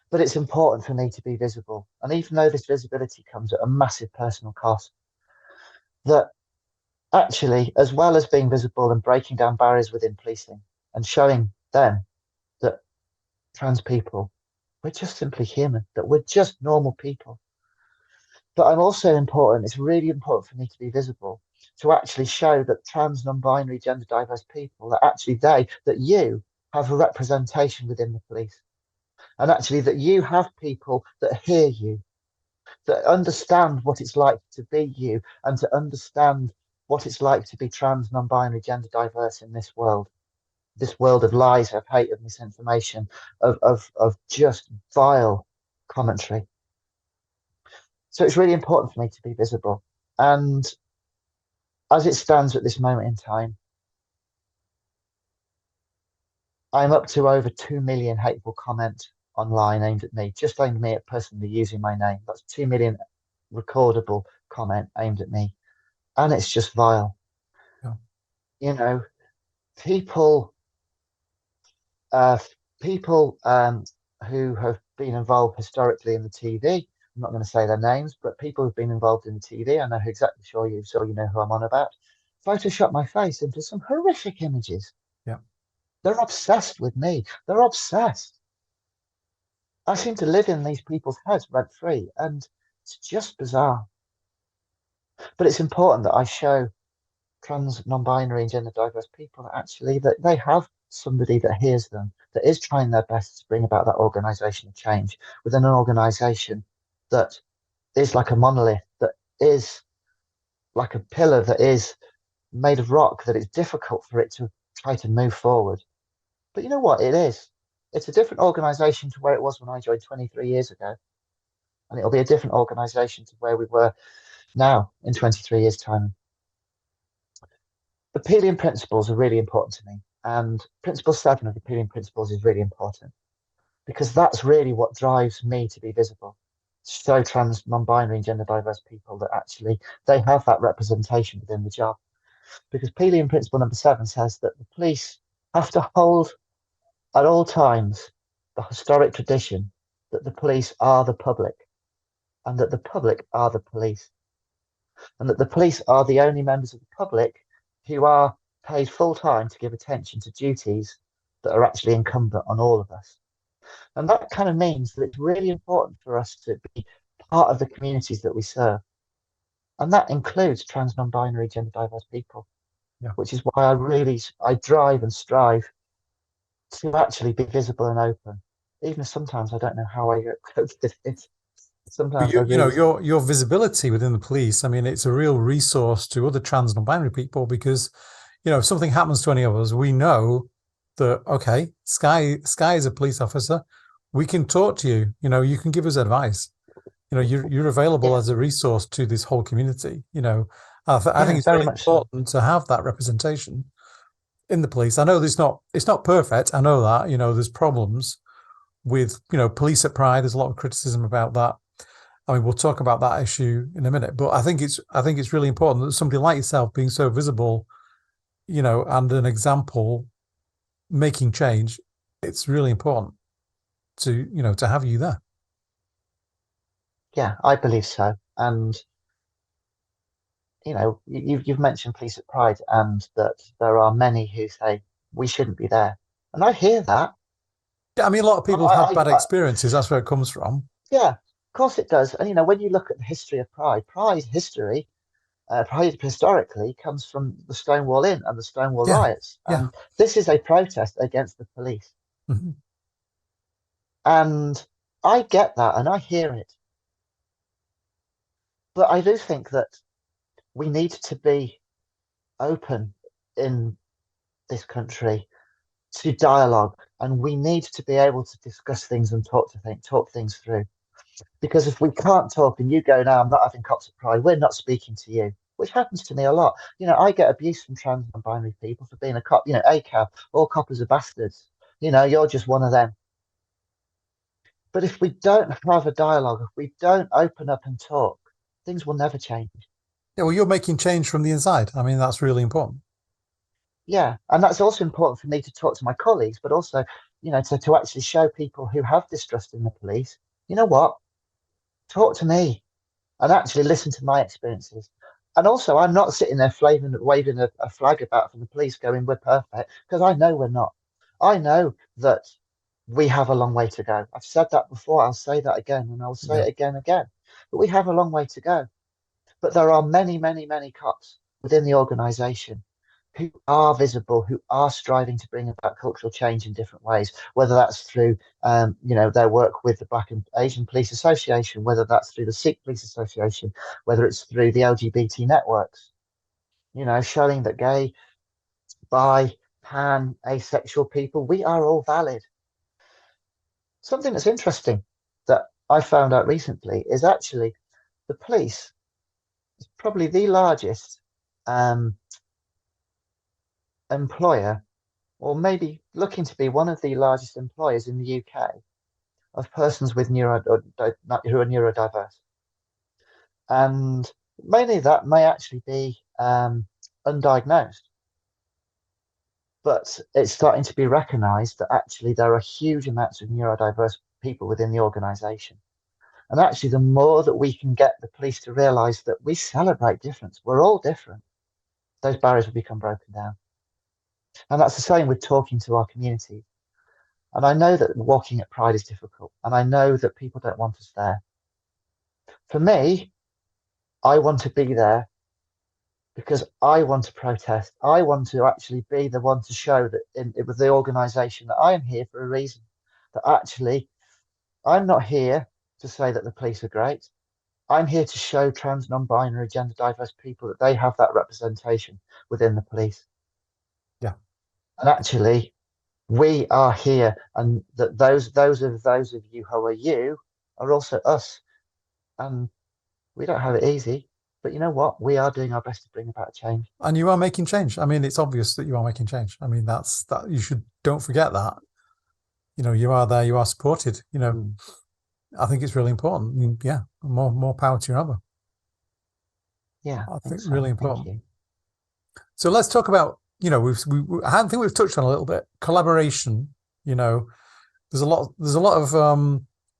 But it's important for me to be visible. And even though this visibility comes at a massive personal cost, that actually, as well as being visible and breaking down barriers within policing and showing them that trans people, we're just simply human, that we're just normal people. But I'm also important, it's really important for me to be visible, to actually show that trans, non binary, gender diverse people, that you have a representation within the police. And actually, that you have people that hear you, that understand what it's like to be you and to understand what it's like to be trans, non-binary, gender diverse in this world of lies, of hate, of misinformation, of just vile commentary. So it's really important for me to be visible. And as it stands at this moment in time, I'm up to over 2 million hateful comments online aimed at me, just aimed at me at personally using my name. That's 2 million recordable comment aimed at me. And it's just vile. Yeah. You know, people uh, people who have been involved historically in the TV. I'm not going to say their names, but people who've been involved in the TV, I know who exactly sure you, so you know who I'm on about. Photoshop my face into some horrific images. Yeah. They're obsessed with me. They're obsessed. I seem to live in these people's heads rent free, and it's just bizarre. But it's important that I show trans, non-binary, and gender diverse people actually that they have somebody that hears them, that is trying their best to bring about that organizational change within an organization that is like a monolith, that is like a pillar, that is made of rock, that it's difficult for it to try to move forward. But you know what? It is. It's a different organization to where it was when I joined 23 years ago. And it'll be a different organization to where we were now in 23 years' time. the Pelian principles are really important to me. And Principle 7 of the Pelian principles is really important because that's really what drives me to be visible. To show trans, non-binary, and gender diverse people that actually they have that representation within the job. Because Pelian principle number 7 says that the police have to hold at all times the historic tradition that the police are the public and that the public are the police and that the police are the only members of the public who are paid full time to give attention to duties that are actually incumbent on all of us. And that kind of means that it's really important for us to be part of the communities that we serve. And that includes trans, non-binary, gender diverse people, Yeah. which is why I drive and strive to actually be visible and open. Even if sometimes I don't know how I cope with it. But Sometimes I really your visibility within the police, I mean, it's a real resource to other trans non-binary people because, if something happens to any of us, we know that, okay, Skye is a police officer. We can talk to you. You can give us advice. You're available yeah, as a resource to this whole community. I think yeah, it's very really much so. important to have that representation in the police. I know it's not perfect. I know that, there's problems with, police at Pride. There's a lot of criticism about that. I mean, we'll talk about that issue in a minute, but I think it's really important that somebody like yourself being so visible, and an example making change, it's really important to have you there. Yeah, I believe so. And you've mentioned police at Pride, and that there are many who say we shouldn't be there, and I hear that. Yeah, I mean, a lot of I, people have had I, bad I experiences. That's where it comes from. yeah, of course it does. And when you look at the history of Pride, Pride history, Pride historically comes from the Stonewall Inn and the Stonewall Yeah, riots, yeah. and this is a protest against the police. Mhm. And I get that, and I hear it, but I do think that we need to be open in this country to dialogue, and we need to be able to discuss things and talk things through. Because if we can't talk and you go, "No, I'm not having cops at Pride, we're not speaking to you," which happens to me a lot. I get abuse from trans and binary people for being a cop. ACAB, all coppers are bastards. You're just one of them. But if we don't have a dialogue, if we don't open up and talk, things will never change. Yeah, well, you're making change from the inside. I mean, that's really important. Yeah, and that's also important for me to talk to my colleagues, but also, to actually show people who have distrust in the police, you know what, talk to me and actually listen to my experiences. And also, I'm not sitting there waving a flag about for the police going, "We're perfect," because I know we're not. I know that we have a long way to go. I've said that before. I'll say that again, and I'll say Yeah. it again and again. But we have a long way to go. But there are many, many, many cops within the organisation who are visible, who are striving to bring about cultural change in different ways, whether that's through, their work with the Black and Asian Police Association, whether that's through the Sikh Police Association, whether it's through the LGBT networks, showing that gay, bi, pan, asexual people, we are all valid. Something that's interesting that I found out recently is actually the police is probably the largest um, employer, or maybe looking to be one of the largest employers in the UK of persons with who are neurodiverse. And mainly that may actually be undiagnosed, but it's starting to be recognised that actually there are huge amounts of neurodiverse people within the organisation. And actually, the more that we can get the police to realise that we celebrate difference, we're all different, those barriers will become broken down. And that's the same with talking to our community. And I know that walking at Pride is difficult, and I know that people don't want us there. For me, I want to be there because I want to protest. I want to actually be the one to show that with the organisation that I am here for a reason. That actually, I'm not here to say that the police are great. I'm here to show trans, non-binary, gender diverse people that they have that representation within the police. Yeah. And actually, we are here, and that those of you who are you are also us, and we don't have it easy. But you know what? We are doing our best to bring about change. And you are making change. I mean, it's obvious that you are making change. I mean, don't forget that. You are there, you are supported. I think it's really important. I mean, yeah, more power to your other. Yeah, I think so. really important. So let's talk about, I think we've touched on a little bit collaboration. There's a lot of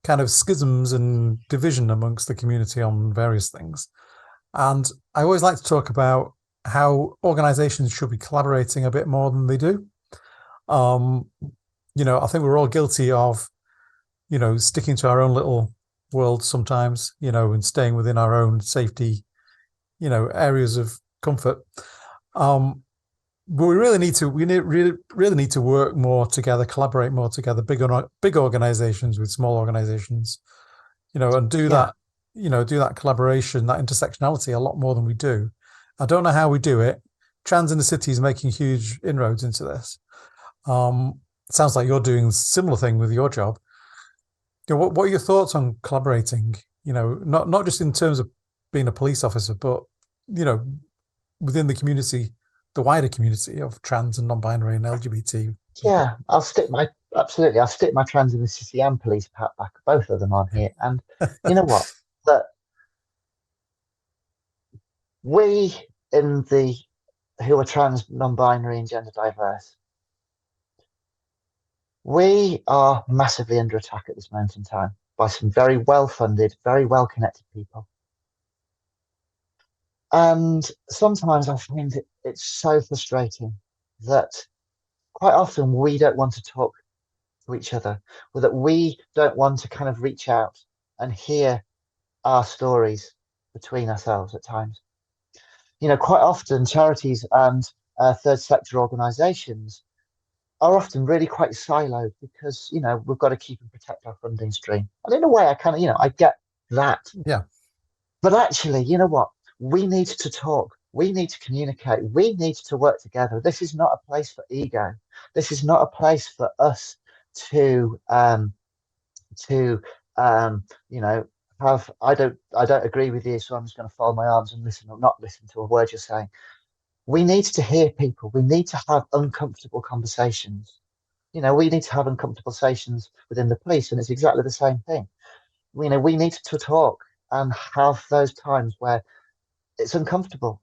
kind of schisms and division amongst the community on various things. And I always like to talk about how organizations should be collaborating a bit more than they do. I think we're all guilty of, sticking to our own little world sometimes, and staying within our own safety, areas of comfort. But we really need to work more together, collaborate more together, big organizations with small organizations, and do that collaboration, that intersectionality a lot more than we do. I don't know how we do it. Trans in the City is making huge inroads into this. It sounds like you're doing a similar thing with your job. What are your thoughts on collaborating? Not just in terms of being a police officer, but within the community, the wider community of trans and non-binary and LGBT. Yeah, I'll stick my Trans in the City and police hat back, both of them on here. And you know what? That we who are trans, non-binary, and gender diverse, we are massively under attack at this moment in time by some very well-funded, very well-connected people. And sometimes I find it's so frustrating that quite often we don't want to talk to each other, or that we don't want to kind of reach out and hear our stories between ourselves at times. Quite often charities and third sector organisations are often really quite siloed because, we've got to keep and protect our funding stream. And in a way, I get that. Yeah. But actually, you know what? We need to talk. We need to communicate. We need to work together. This is not a place for ego. This is not a place for us to have, I don't agree with you, so I'm just going to fold my arms and listen or not listen to a word you're saying. We need to hear people. We need to have uncomfortable conversations. We need to have uncomfortable conversations within the police, and it's exactly the same thing. We need to talk and have those times where it's uncomfortable,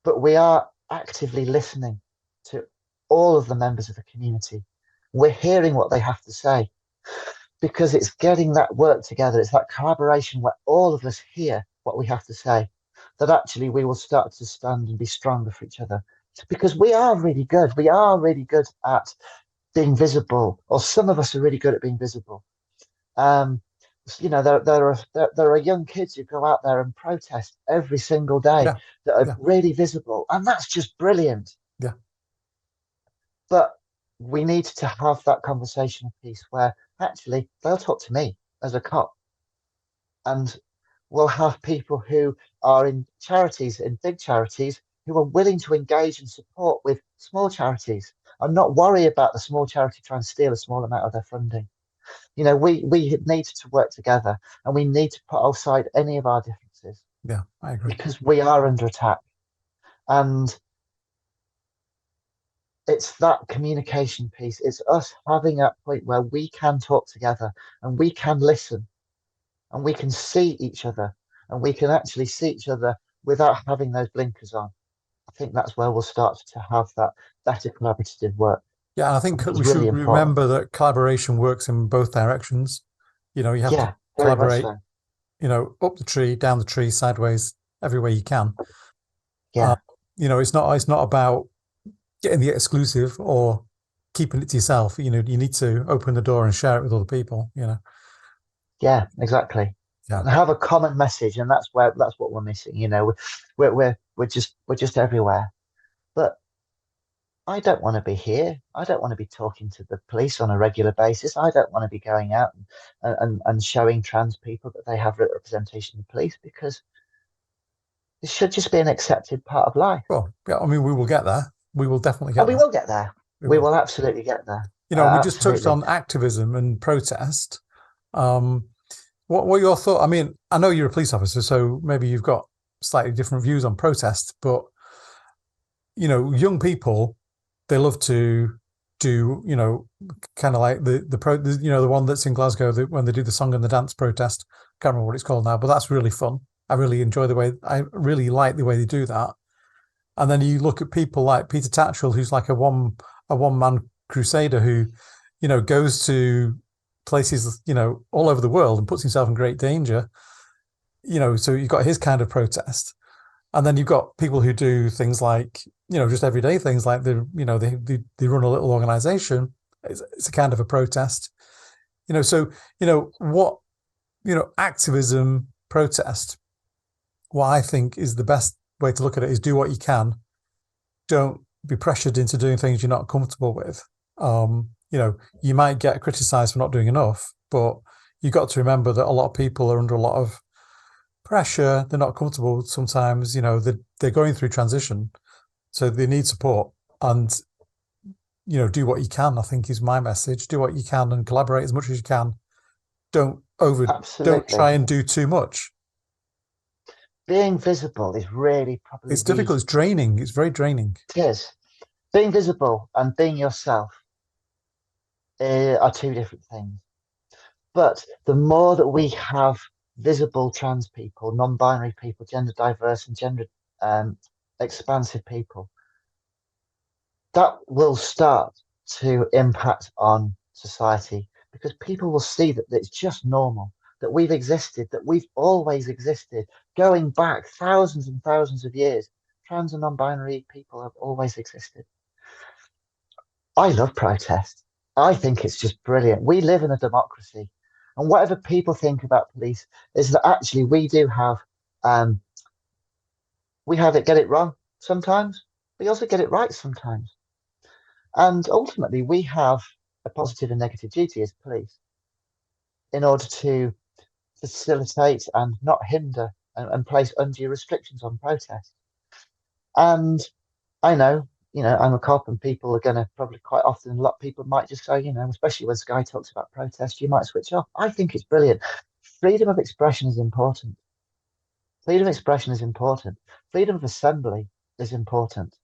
but we are actively listening to all of the members of the community. We're hearing what they have to say, because it's getting that work together. It's that collaboration where all of us hear what we have to say, that actually we will start to stand and be stronger for each other, because we are really good. We are really good at being visible, or some of us are really good at being visible. There are young kids who go out there and protest every single day that are really visible, and that's just brilliant. Yeah. But we need to have that conversation piece where actually they'll talk to me as a cop, and we'll have people who are in charities, in big charities, who are willing to engage and support with small charities and not worry about the small charity trying to steal a small amount of their funding. We need to work together, and we need to put aside any of our differences. Yeah, I agree. Because we are under attack. And it's that communication piece. It's us having that point where we can talk together and we can listen and we can see each other, and we can actually see each other without having those blinkers on. I think that's where we'll start to have that better collaborative work. Yeah, and I think we should remember that collaboration works in both directions. You have to collaborate, up the tree, down the tree, sideways, every way you can. Yeah. It's not about getting the exclusive or keeping it to yourself. You need to open the door and share it with other people, Yeah, exactly. Yeah. And have a common message, and that's what we're missing. We're just everywhere. But I don't want to be here. I don't want to be talking to the police on a regular basis. I don't want to be going out and showing trans people that they have representation in the police, because it should just be an accepted part of life. Well, yeah, I mean, we will get there. We will definitely get there. We will get there. We will absolutely get there. We just touched on activism and protest. What are your thoughts? I mean, I know you're a police officer, so maybe you've got slightly different views on protest, but young people, they love to do, kind of like the one that's in Glasgow, when they do the song and the dance protest. Can't remember what it's called now, but that's really fun. I really like the way they do that. And then you look at people like Peter Tatchell, who's like a one man crusader who, goes to places, all over the world and puts himself in great danger. So you've got his kind of protest. And then you've got people who do things like, just everyday things like they run a little organization. It's a kind of a protest. So, what, activism, protest, what I think is the best way to look at it is do what you can. Don't be pressured into doing things you're not comfortable with. You might get criticized for not doing enough, but you've got to remember that a lot of people are under a lot of pressure. They're not comfortable sometimes. They're going through transition, so they need support. And do what you can, I think, is my message. Do what you can and collaborate as much as you can. Don't Absolutely. try and do too much. Being visible is really probably It's difficult. It's draining. It's very draining. It is. Being visible and being yourself are two different things. But the more that we have visible trans people, non-binary people, gender diverse and gender expansive people, that will start to impact on society, because people will see that it's just normal, that we've existed, that we've always existed, going back thousands and thousands of years. Trans and non-binary people have always existed. I love protest. I think it's just brilliant. We live in a democracy, and whatever people think about police is that actually we do have get it wrong sometimes. We also get it right sometimes. And ultimately, we have a positive and negative duty as police in order to facilitate and not hinder and place undue restrictions on protest. And I know, I'm a cop, and people are going to probably quite often, a lot of people might just say, especially when Skye talks about protest, you might switch off. I think it's brilliant. Freedom of expression is important. Freedom of expression is important. Freedom of assembly is important.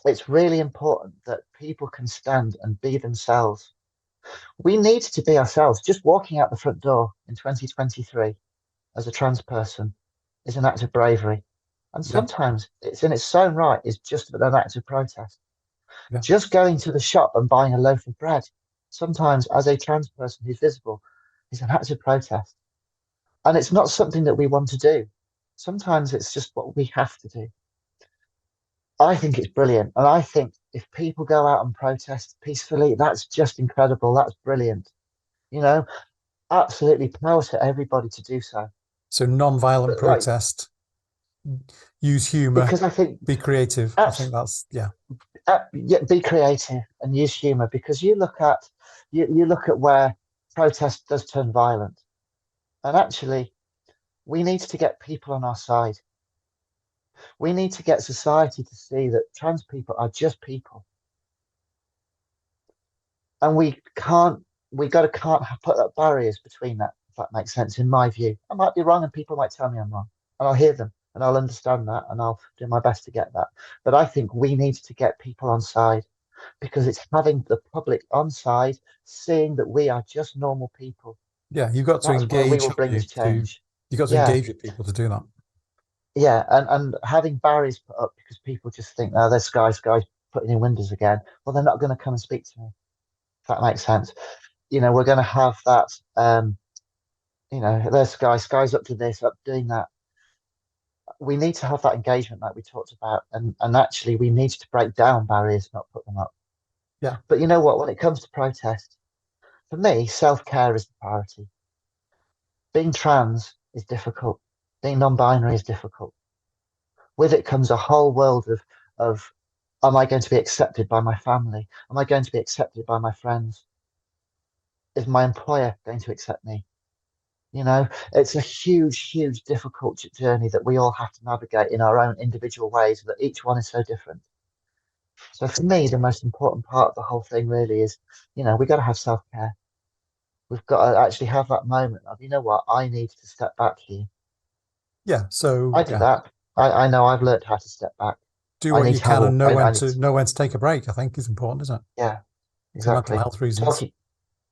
It's really important that people can stand and be themselves. We need to be ourselves. Just walking out the front door in 2023 as a trans person is an act of bravery. And sometimes it's in its own right is just an act of protest. Yeah. Just going to the shop and buying a loaf of bread, sometimes as a trans person who's visible, is an act of protest. And it's not something that we want to do. Sometimes it's just what we have to do. I think it's brilliant. And I think if people go out and protest peacefully, that's just incredible. That's brilliant. Absolutely power to everybody to do so. So non-violent protest, use humor, because I think be creative. I think that's, be creative and use humor, because you look at where protest does turn violent. And actually, we need to get people on our side. We need to get society to see that trans people are just people. And we can't put up barriers between that, if that makes sense, in my view. I might be wrong, and people might tell me I'm wrong. And I'll hear them, and I'll understand that, and I'll do my best to get that. But I think we need to get people on side, because it's having the public on side, seeing that we are just normal people. Yeah, you've got to engage. We will bring this change. You've got to engage with people to do that. Yeah, and having barriers put up because people just think, oh, there's Skye's putting in windows again. Well, they're not going to come and speak to me. If that makes sense. We're going to have that. There's Skye's up to this, up doing that. We need to have that engagement like we talked about, and actually we need to break down barriers, not put them up. Yeah. But you know what? When it comes to protest, for me, self-care is the priority. Being trans is difficult. Being non-binary is difficult. With it comes a whole world of am I going to be accepted by my family? Am I going to be accepted by my friends? Is my employer going to accept me? It's a huge, huge, difficult journey that we all have to navigate in our own individual ways, that each one is so different. So for me, the most important part of the whole thing really is, we've got to have self-care. We've got to actually have that moment of, I need to step back here. Yeah. So I do that. I know I've learned how to step back. do I what need you to have can a, and I need to, know when to take a break, I think is important, isn't it? yeah, For mental exactly. health reasons. Talking,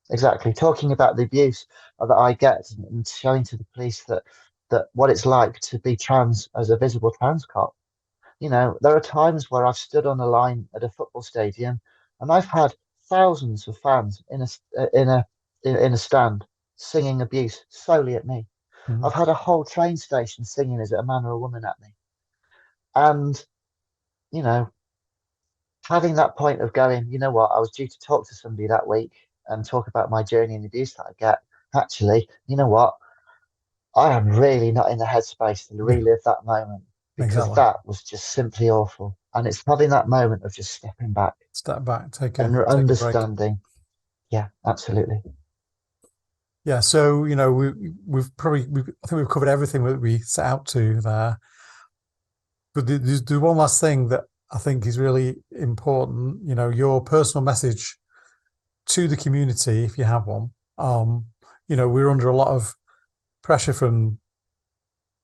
exactly. Talking about the abuse that I get and showing to the police that what it's like to be trans as a visible trans cop. You know, there are times where I've stood on a line at a football stadium and I've had thousands of fans in a stand singing abuse solely at me. Mhm. I've had a whole train station singing, is it a man or a woman at me? And, you know, having that point of going, you know what, I was due to talk to somebody that week and talk about my journey and the abuse that I get. Actually, you know what? I am really not in the headspace to Yeah, relive that moment because exactly. that was just simply awful. And it's having that moment of just stepping back Step back, and take a break. understanding. Yeah, absolutely. Yeah. So, I think we've covered everything that we set out to there. But there's one last thing that I think is really important, your personal message to the community, if you have one. We're under a lot of pressure from,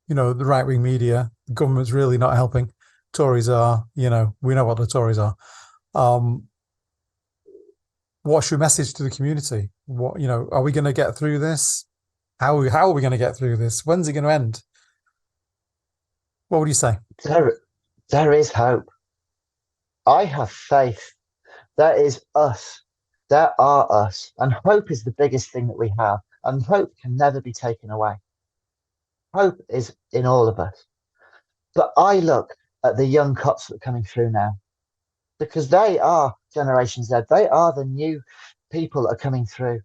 the right-wing media. The government's really not helping. Tories are, we know what the Tories are. What's your message to the community? Are we going to get through this? How are we going to get through this? When's it going to end? What would you say? There, there is hope. I have faith. There is us. There are us. And hope is the biggest thing that we have. And hope can never be taken away. Hope is in all of us. But I look at the young cops that are coming through now because they are Generation Z. They are the new people that are coming through.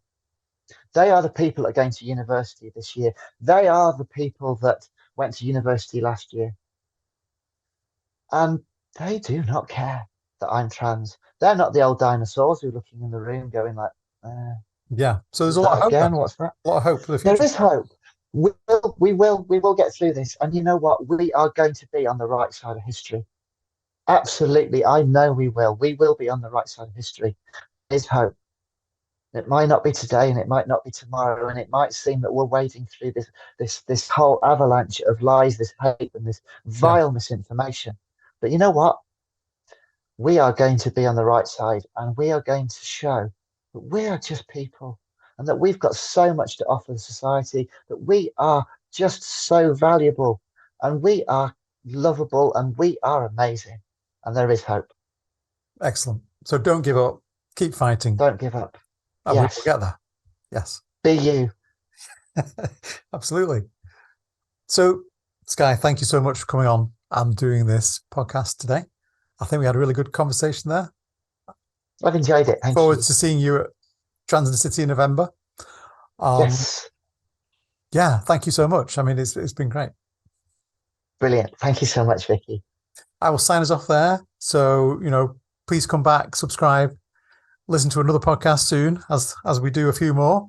They are the people that are going to university this year. They are the people that went to university last year. And they do not care that I'm trans. They're not the old dinosaurs who are looking in the room going like, Yeah. So there's who's a lot that of hope again? then. What's that? A lot of hope for the There future. is hope. We will get through this. And you know what? We are going to be on the right side of history. Absolutely. I know we will. We will be on the right side of history. There's hope. It might not be today and it might not be tomorrow. And it might seem that we're wading through this whole avalanche of lies, this hate, and this Yeah. vile misinformation. But you know what? We are going to be on the right side and we are going to show that we are just people and that we've got so much to offer the society, that we are just so valuable and we are lovable and we are amazing. And there is hope. Excellent. So don't give up. Keep fighting. Don't give up. And we will Yes. get there. Yes. Be you. Absolutely. So, Skye, thank you so much for coming on and doing this podcast today. I think we had a really good conversation there. I've enjoyed it. Thank Forward you. to seeing you at Transgender City in November. Yes. Yeah, thank you so much. I mean, it's been great. Brilliant. Thank you so much, Vicky. I will sign us off there. So, please come back, subscribe, listen to another podcast soon as we do a few more.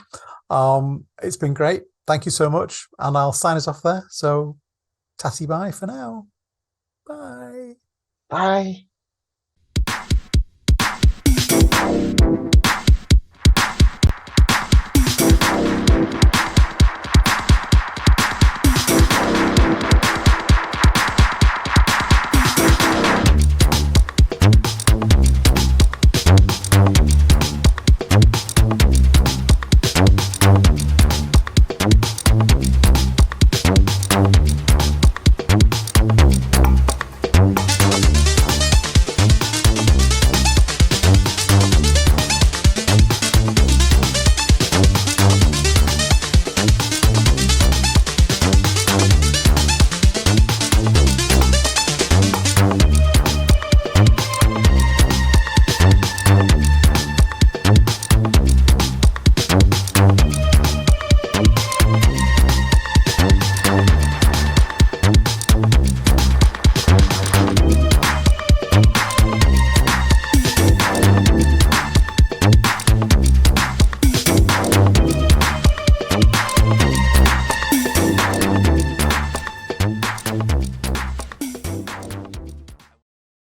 It's been great. Thank you so much. And I'll sign us off there. So tatty bye for now. Bye. Bye.